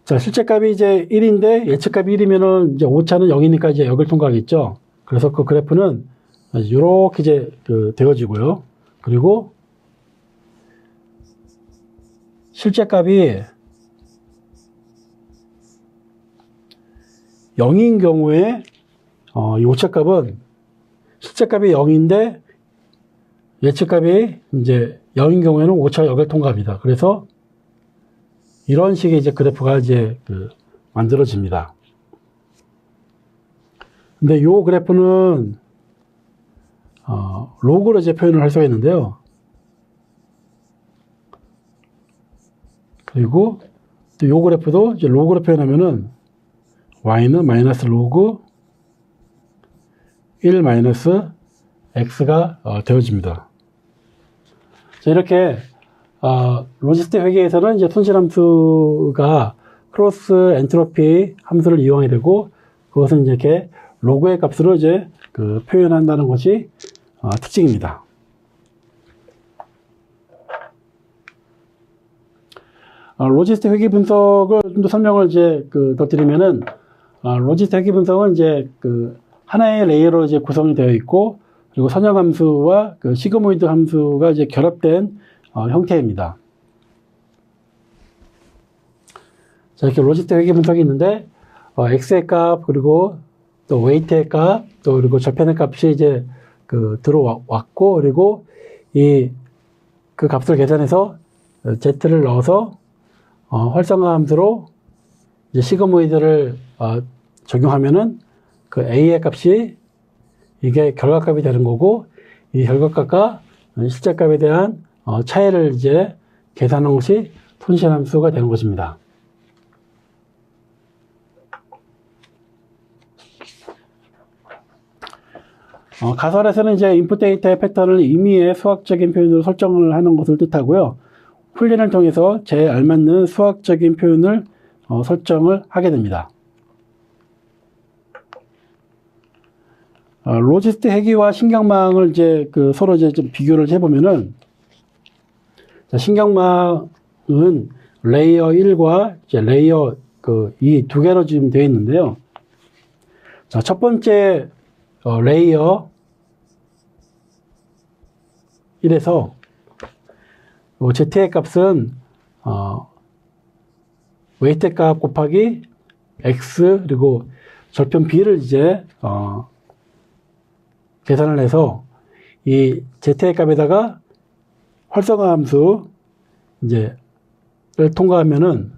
Speaker 1: 자, 실제값이 이제 1인데 예측값이 1이면은 이제 오차는 0이니까 이제 역을 통과하겠죠. 그래서 그 그래프는 이렇게 이제 되어지고요. 그리고 실제값이 0인 경우에 이 오차값은 실제값이 0인데 예측값이 이제 0인 경우에는 오차 역을 통과합니다. 그래서 이런 식의 이제 그래프가 이제 만들어집니다. 근데 요 그래프는 로그로 이제 표현을 할 수가 있는데요. 그리고 또 요 그래프도 이제 로그로 표현하면은 y는 마이너스 로그 1 마이너스 x가 되어집니다. 자, 이렇게 로지스틱 회계에서는 이제 손실함수가 크로스 엔트로피 함수를 이용하게 되고, 그것은 이제 이렇게 로그의 값으로 이제 표현한다는 것이 특징입니다. 로지스틱 회계 분석을 좀 더 설명을 이제 더 드리면은, 로지스틱 회계 분석은 이제 하나의 레이어로 이제 구성이 되어 있고, 그리고 선형함수와 시그모이드 함수가 이제 결합된 형태입니다. 자, 이렇게 로지스틱 회계 분석이 있는데, x의 값, 그리고 또 웨이트의 값, 또 그리고 절편의 값이 이제 들어왔고, 그리고 그 값을 계산해서 z를 넣어서 활성화 함수로 이제 시그모이드를 적용하면은 그 a의 값이 이게 결과값이 되는 거고, 이 결과값과 실제값에 대한 차이를 이제 계산한 것이 손실함수가 되는 것입니다. 가설에서는 이제 인풋 데이터의 패턴을 임의의 수학적인 표현으로 설정을 하는 것을 뜻하고요. 훈련을 통해서 제일 알맞는 수학적인 표현을 설정을 하게 됩니다. 로지스틱 회계와 신경망을 이제 서로 이제 좀 비교를 해보면은, 자, 신경망은 레이어 1과 이제 레이어 이 두 개로 지금 되어 있는데요. 자, 첫 번째 레이어 1에서 z의 값은 웨이트 값 곱하기 x 그리고 절편 b를 이제 계산을 해서 이 z의 값에다가 활성화 함수 이제를 통과하면은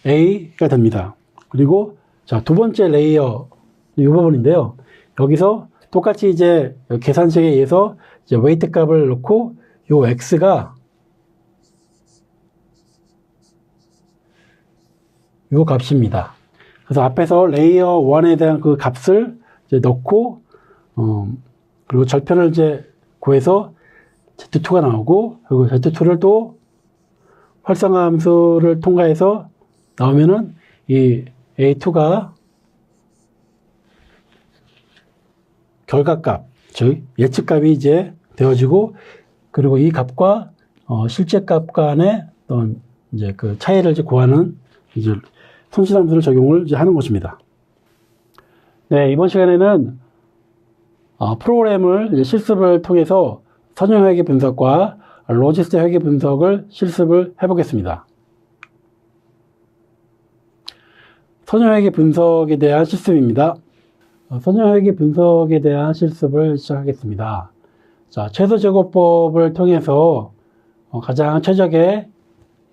Speaker 1: a가 됩니다. 그리고 자, 두 번째 레이어 이 부분인데요. 여기서 똑같이 이제 계산식에 의해서 이제 웨이트 값을 넣고 요 x가 요 값입니다. 그래서 앞에서 레이어 1에 대한 그 값을 이제 넣고 그리고 절편을 이제 구해서 z2가 나오고, 그리고 z2를 또 활성화 함수를 통과해서 나오면은 이 a2가 결과값, 즉 예측값이 이제 되어지고, 그리고 이 값과 실제값 간의 어떤 이제 차이를 이제 구하는 이제 손실함수를 적용을 이제 하는 것입니다. 네, 이번 시간에는 프로그램을 이제 실습을 통해서 선형회계 분석과 로지스틱 회계 분석을 실습을 해보겠습니다. 선형회계 분석에 대한 실습입니다. 선형회계 분석에 대한 실습을 시작하겠습니다. 자, 최소제곱법을 통해서 가장 최적의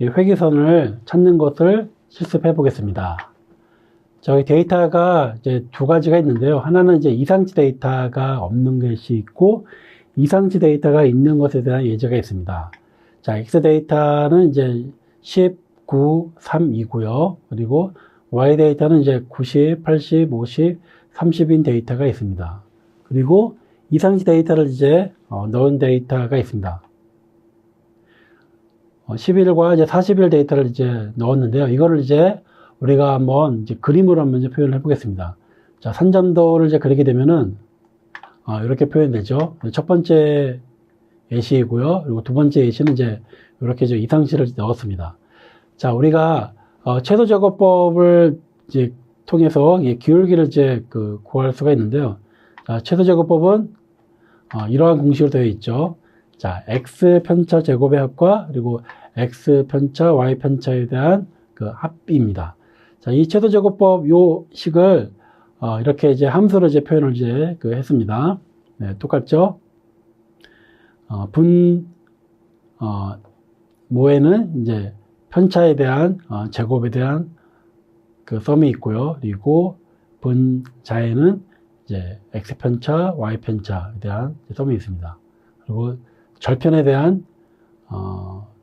Speaker 1: 회계선을 찾는 것을 실습해 보겠습니다. 저희 데이터가 이제 두 가지가 있는데요. 하나는 이제 이상치 데이터가 없는 것이 있고, 이상치 데이터가 있는 것에 대한 예제가 있습니다. 자, X 데이터는 이제 10, 9, 3이고요. 그리고 Y 데이터는 이제 90, 80, 50, 30인 데이터가 있습니다. 그리고 이상치 데이터를 이제 넣은 데이터가 있습니다. 11과 이제 40일 데이터를 이제 넣었는데요. 이거를 이제 우리가 한번 이제 그림으로 한번 이제 표현을 해보겠습니다. 자, 산점도를 이제 그리게 되면은 이렇게 표현되죠. 첫 번째 예시이고요. 그리고 두 번째 예시는 이제 이렇게 이상치를 넣었습니다. 자, 우리가 최소 제곱법을 이제 통해서 기울기를 이제 구할 수가 있는데요. 자, 최소 제곱법은 이러한 공식으로 되어 있죠. 자, x 편차 제곱의 합과 그리고 x 편차 y 편차에 대한 합입니다. 자, 이 최소 제곱법 요 식을 이렇게 이제 함수로 이제 표현을 이제 했습니다. 네, 똑같죠? 모에는 이제 편차에 대한 제곱에 대한 썸이 있고요. 그리고 분자에는 이제 x 편차, y 편차에 대한 썸이 있습니다. 그리고 절편에 대한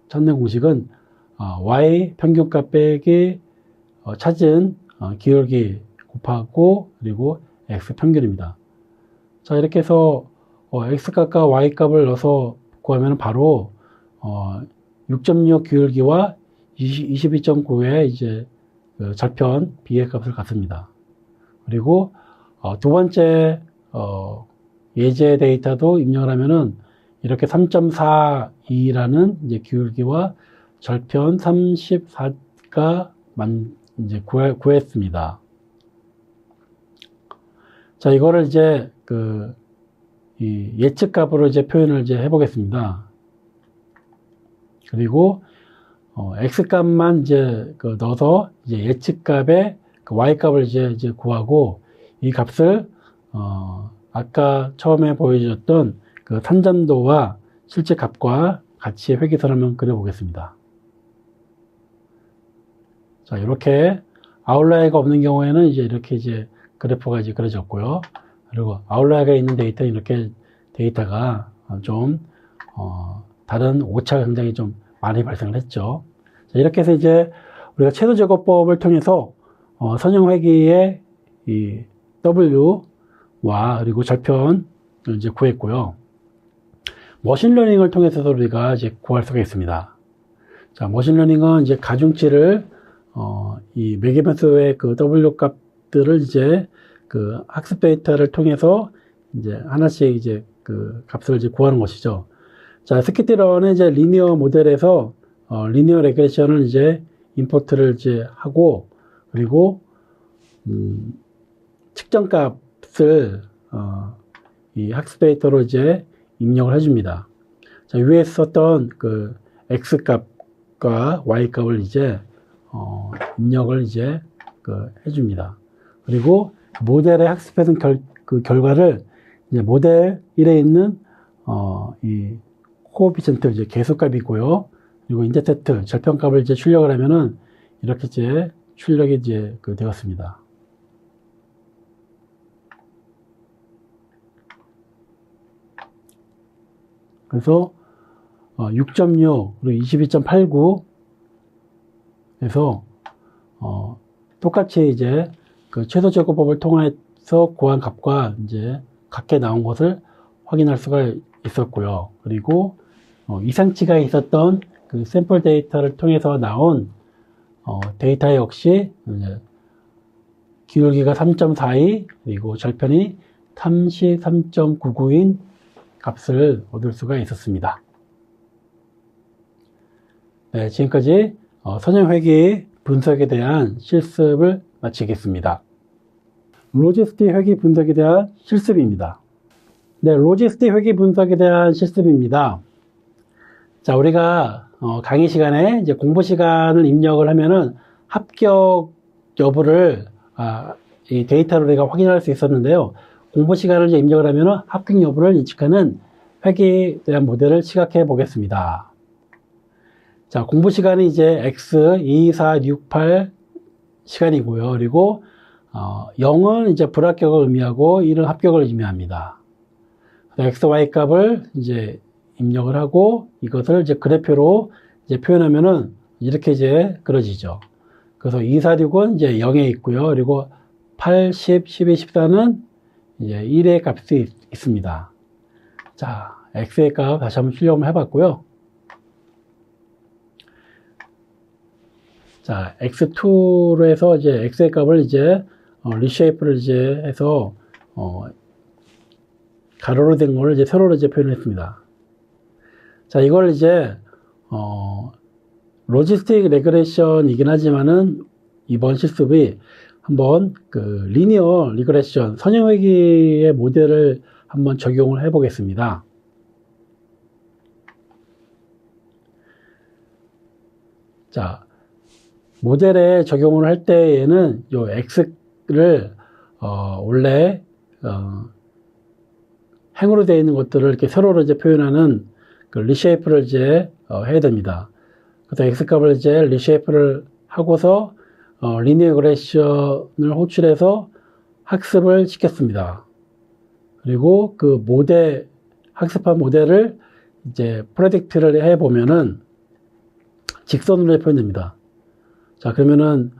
Speaker 1: 찾는 공식은 y 평균값 빼기 찾은 기울기 곱하고 그리고 x 평균입니다. 자, 이렇게 해서 x값과 y값을 넣어서 구하면 바로 6.6 기울기와 22.9의 이제 절편 b의 값을 갖습니다. 그리고 두 번째 예제 데이터도 입력을 하면은 이렇게 3.42라는 이제 기울기와 절편 34가 이제 구했습니다. 자, 이거를 이제 이 예측값으로 이제 표현을 이제 해보겠습니다. 그리고 x값만 이제 넣어서 이제 예측값의 y값을 이제 구하고 이 값을 아까 처음에 보여줬던 탄전도와 실제 값과 같이 회귀선을 한번 그려보겠습니다. 자, 이렇게 아웃라이어가 없는 경우에는 이제 이렇게 이제 그래프가 이제 그려졌고요. 그리고 아웃라이어가 있는 데이터는 이렇게 데이터가 좀 다른 오차가 굉장히 좀 많이 발생을 했죠. 자, 이렇게 해서 이제 우리가 최소 제곱법을 통해서 선형 회귀의 이 W와 그리고 절편을 이제 구했고요. 머신러닝을 통해서도 우리가 이제 구할 수가 있습니다. 자, 머신러닝은 이제 가중치를 이 매개변수의 W 값들을 이제 학습 데이터를 통해서 이제 하나씩 이제 값을 이제 구하는 것이죠. 자, 스키트런은 이제 리니어 모델에서 리니어 레그레션을 이제 임포트를 이제 하고 그리고 측정 값을 이 학습 데이터로 이제 입력을 해줍니다. 자, 위에 썼던 x 값과 y 값을 이제 입력을 이제 해줍니다. 그리고 모델에 학습해서 결과를 이제 모델 1에 있는 이 코에피션트 이제 계수값이고요. 그리고 인터셉트 절편값을 이제 출력을 하면은 이렇게 이제 출력이 이제 되었습니다. 그래서 6.6 그리고 22.89 에서 똑같이 이제 최소 제곱법을 통해서 구한 값과 이제 같게 나온 것을 확인할 수가 있었고요. 그리고 이상치가 있었던 샘플 데이터를 통해서 나온 데이터 역시 이제 기울기가 3.42 그리고 절편이 33.99인 값을 얻을 수가 있었습니다. 네, 지금까지 선형 회귀 분석에 대한 실습을 마치겠습니다. 로지스틱 회귀 분석에 대한 실습입니다. 네, 로지스틱 회귀 분석에 대한 실습입니다. 자, 우리가 강의 시간에 이제 공부 시간을 입력을 하면은 합격 여부를 이 데이터로 우리가 확인할 수 있었는데요. 공부 시간을 이제 입력을 하면은 합격 여부를 인식하는 회귀에 대한 모델을 시각해 보겠습니다. 자, 공부 시간이 이제 x 2, 4, 6, 8 시간이고요. 그리고 0은 이제 불합격을 의미하고 1은 합격을 의미합니다. x, y 값을 이제 입력을 하고 이것을 이제 그래프로 이제 표현하면은 이렇게 이제 그려지죠. 그래서 2, 4, 6은 이제 0에 있고요. 그리고 8, 10, 12, 14는 이제 1의 값이 있습니다. 자, x의 값 다시 한번 출력을 해봤고요. 자, x2로 해서 이제 x의 값을 이제 리쉐이프를 이제 해서 가로로 된 거를 이제 세로로 이제 표현했습니다. 자, 이걸 이제 로지스틱 레그레션이긴 하지만은 이번 실습이 한번 그 리니어 리그레션 선형회귀의 모델을 한번 적용을 해 보겠습니다. 자, 모델에 적용을 할 때에는 요 x를 원래 행으로 되어 있는 것들을 이렇게 세로로 이제 표현하는 그 리쉐이프를 이제 해야 됩니다. 그래서 x 값을 이제 리쉐이프를 하고서 리니어 리그레션을 호출해서 학습을 시켰습니다. 그리고 그 모델 학습한 모델을 이제 프레딕트를 해 보면은 직선으로 표현됩니다. 자, 그러면은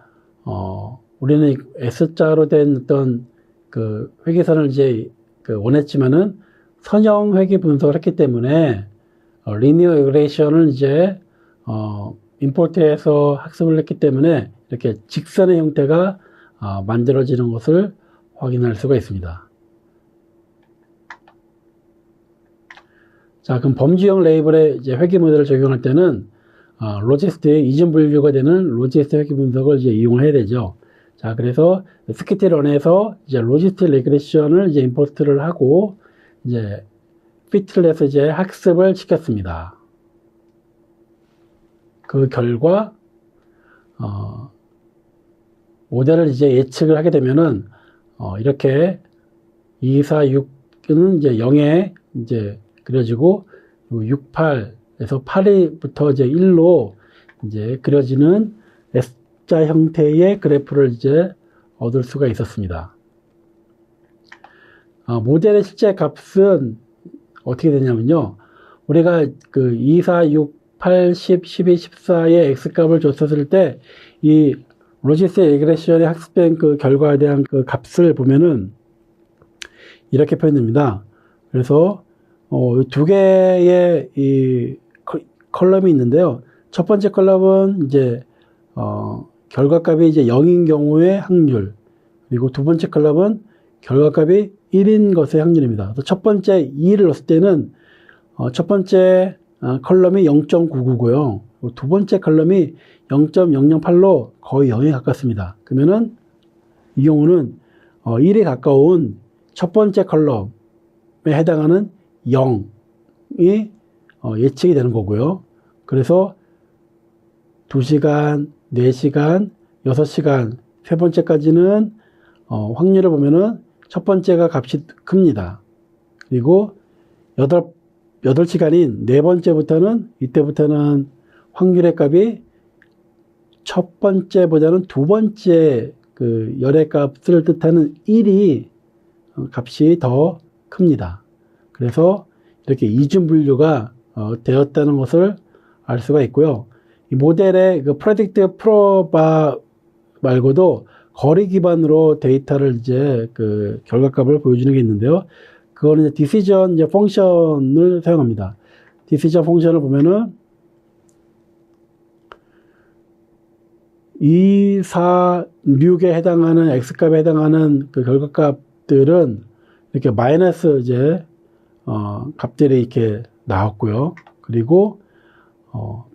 Speaker 1: 우리는 S자로 된 어떤 그 회계선을 이제 원했지만은 선형 회계 분석을 했기 때문에 리니어 리그레이션을 이제 임포트해서 학습을 했기 때문에 이렇게 직선의 형태가 만들어지는 것을 확인할 수가 있습니다. 자, 그럼 범주형 레이블에 이제 회계 모델을 적용할 때는 로지스트의 이중 분류가 되는 로지스트 회계 분석을 이제 이용을 해야 되죠. 자, 그래서 스키트런에서 이제 로지스트 레그레션을 이제 임포트를 하고 이제 피트를 해서 이제 학습을 시켰습니다. 그 결과 모델을 이제 예측을 하게 되면은 이렇게 2, 4, 6은 이제 0에 이제 그려지고 6, 8에서 8부터 이제 1로 이제 그려지는 S자 형태의 그래프를 이제 얻을 수가 있었습니다. 모델의 실제 값은 어떻게 되냐면요. 우리가 그 2, 4, 6, 8, 10, 12, 14의 X값을 줬었을 때 이 로지스트 레그레션의 학습된 그 결과에 대한 그 값을 보면은 이렇게 표현됩니다. 그래서 두 개의 이 컬럼이 있는데요. 첫 번째 컬럼은 이제 결과값이 이제 0인 경우의 확률, 그리고 두 번째 컬럼은 결과값이 1인 것의 확률입니다. 첫 번째 2를 넣었을 때는 첫 번째 컬럼이 0.99고요. 두 번째 컬럼이 0.008로 거의 0에 가깝습니다. 그러면은 이 경우는 1에 가까운 첫 번째 컬럼에 해당하는 0이 예측이 되는 거고요. 그래서 2시간, 4시간, 6시간, 세 번째까지는 확률을 보면은 첫 번째가 값이 큽니다. 그리고 8시간인 네 번째부터는 이때부터는 확률의 값이 첫 번째보다는 두 번째 그 열의 값을 뜻하는 1이 값이 더 큽니다. 그래서 이렇게 이중 분류가 되었다는 것을 알 수가 있고요. 이 모델의 그 프레딕트 프로바 말고도 거리 기반으로 데이터를 이제 그 결과값을 보여주는 게 있는데요. 그거는 이제 디시전 이제 펑션을 사용합니다. 디시전 펑션을 보면은 2, 4, 6에 해당하는 X값에 해당하는 그 결과값들은 이렇게 마이너스 이제 값들이 이렇게 나왔고요. 그리고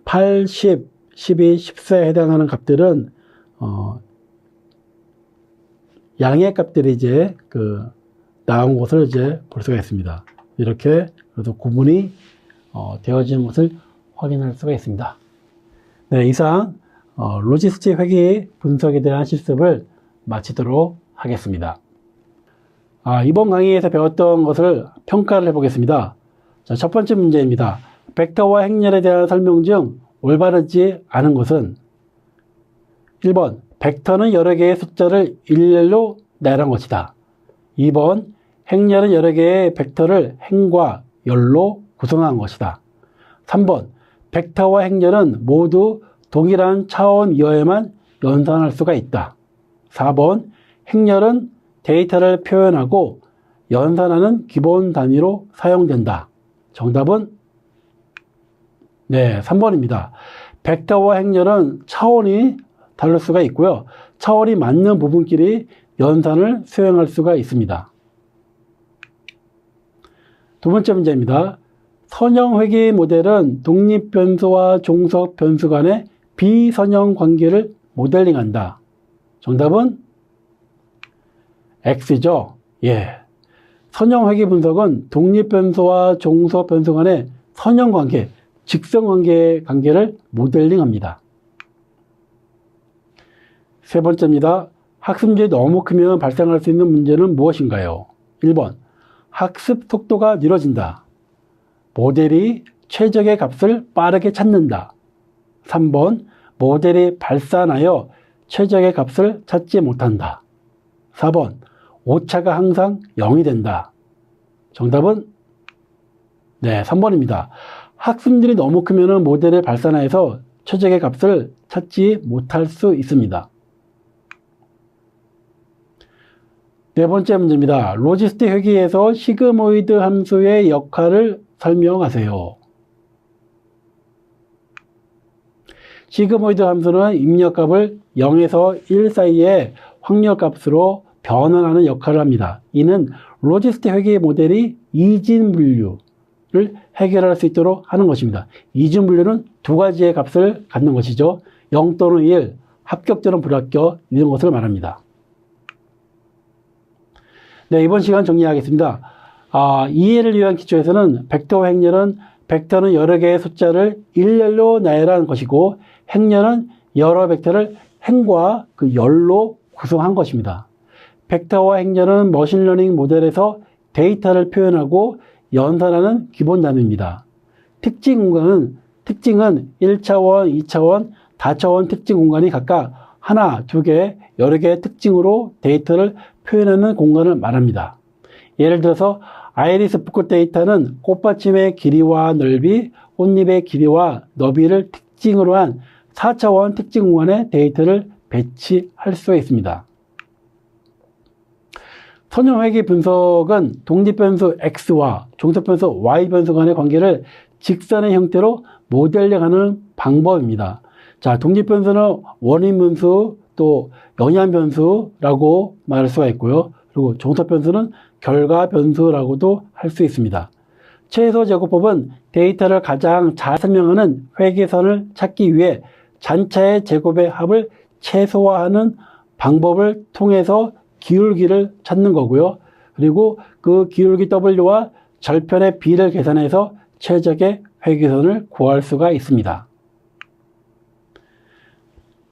Speaker 1: 8, 10, 12, 14에 해당하는 값들은 양의 값들이 이제 그 나온 것을 이제 볼 수가 있습니다. 이렇게 그래서 구분이 되어지는 것을 확인할 수가 있습니다. 네, 이상 로지스트 회계 분석에 대한 실습을 마치도록 하겠습니다. 이번 강의에서 배웠던 것을 평가를 해보겠습니다. 자, 첫 번째 문제입니다. 벡터와 행렬에 대한 설명 중 올바르지 않은 것은 1번, 벡터는 여러 개의 숫자를 일렬로 나열한 것이다. 2번, 행렬은 여러 개의 벡터를 행과 열로 구성한 것이다. 3번, 벡터와 행렬은 모두 동일한 차원 이하에만 연산할 수가 있다. 4번, 행렬은 데이터를 표현하고 연산하는 기본 단위로 사용된다. 정답은 네, 3번입니다. 벡터와 행렬은 차원이 다를 수가 있고요. 차원이 맞는 부분끼리 연산을 수행할 수가 있습니다. 두 번째 문제입니다. 선형 회계 모델은 독립 변수와 종속 변수 간의 비선형 관계를 모델링한다. 정답은 X죠. 예. 선형 회귀 분석은 독립변수와 종속변수 간의 선형 관계, 직선 관계를 모델링합니다. 세 번째입니다. 학습률이 너무 크면 발생할 수 있는 문제는 무엇인가요? 1번, 학습 속도가 느려진다. 모델이 최적의 값을 빠르게 찾는다. 3번, 모델이 발산하여 최적의 값을 찾지 못한다. 4번, 오차가 항상 0이 된다. 정답은 3번입니다. 학습률이 너무 크면 모델을 발산하여서 최적의 값을 찾지 못할 수 있습니다. 네 번째 문제입니다. 로지스틱 회귀에서 시그모이드 함수의 역할을 설명하세요. 시그모이드 함수는 입력값을 0에서 1 사이의 확률값으로 변환하는 역할을 합니다. 이는 로지스틱 회귀 모델이 이진 분류를 해결할 수 있도록 하는 것입니다. 이진 분류는 두 가지의 값을 갖는 것이죠. 0 또는 1, 합격 또는 불합격, 이런 것을 말합니다. 네, 이번 시간 정리하겠습니다. 이해를 위한 기초에서는 벡터와 행렬은 벡터는 여러 개의 숫자를 일렬로 나열한 것이고 행렬은 여러 벡터를 행과 그 열로 구성한 것입니다. 벡터와 행렬은 머신러닝 모델에서 데이터를 표현하고 연산하는 기본 단위입니다. 특징은 1차원, 2차원, 다차원 특징 공간이 각각 하나, 두 개, 여러 개의 특징으로 데이터를 표현하는 공간을 말합니다. 예를 들어서 아이리스 붓꽃 데이터는 꽃받침의 길이와 넓이, 꽃잎의 길이와 너비를 특징으로 한 4차원 특징 공간에 데이터를 배치할 수 있습니다. 선형 회귀 분석은 독립변수 X와 종속변수 Y 변수 간의 관계를 직선의 형태로 모델링하는 방법입니다. 자, 독립변수는 원인 변수, 또 영향 변수라고 말할 수가 있고요. 그리고 종속변수는 결과 변수라고도 할 수 있습니다. 최소 제곱법은 데이터를 가장 잘 설명하는 회귀선을 찾기 위해 잔차의 제곱의 합을 최소화하는 방법을 통해서 기울기를 찾는 거고요. 그리고 그 기울기 W와 절편의 B를 계산해서 최적의 회귀선을 구할 수가 있습니다.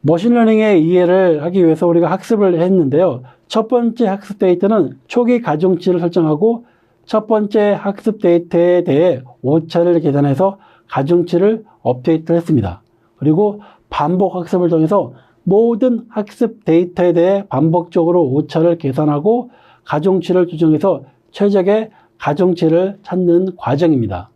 Speaker 1: 머신러닝의 이해를 하기 위해서 우리가 학습을 했는데요. 첫 번째 학습 데이터는 초기 가중치를 설정하고 첫 번째 학습 데이터에 대해 오차를 계산해서 가중치를 업데이트를 했습니다. 그리고 반복 학습을 통해서 모든 학습 데이터에 대해 반복적으로 오차를 계산하고 가중치를 조정해서 최적의 가중치를 찾는 과정입니다.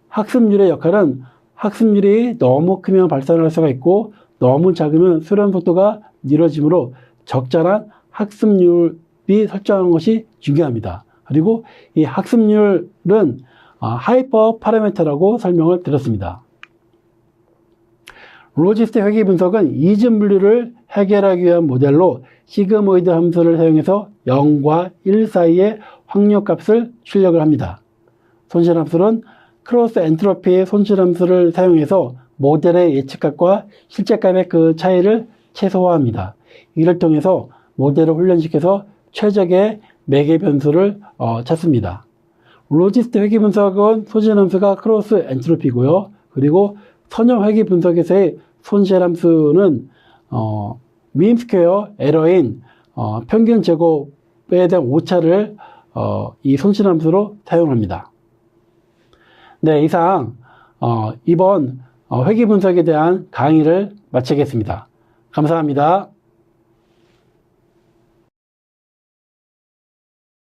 Speaker 1: 학습률의 역할은 학습률이 너무 크면 발산할 수가 있고 너무 작으면 수련 속도가 느려지므로 적절한 학습률이 설정하는 것이 중요합니다. 그리고 이 학습률은 하이퍼 파라미터라고 설명을 드렸습니다. 로지스틱 회귀 분석은 이진 분류를 해결하기 위한 모델로 시그모이드 함수를 사용해서 0과 1 사이의 확률값을 출력을 합니다. 손실함수는 크로스 엔트로피 손실함수를 사용해서 모델의 예측값과 실제값의 그 차이를 최소화합니다. 이를 통해서 모델을 훈련시켜서 최적의 매개 변수를 찾습니다. 로지스틱 회귀 분석은 손실함수가 크로스 엔트로피고요. 그리고 선형 회귀 분석에서의 손실함수는 민 스퀘어 에러인 평균 제곱에 대한 오차를 이 손실함수로 사용합니다. 네, 이상 이번 회귀 분석에 대한 강의를 마치겠습니다. 감사합니다.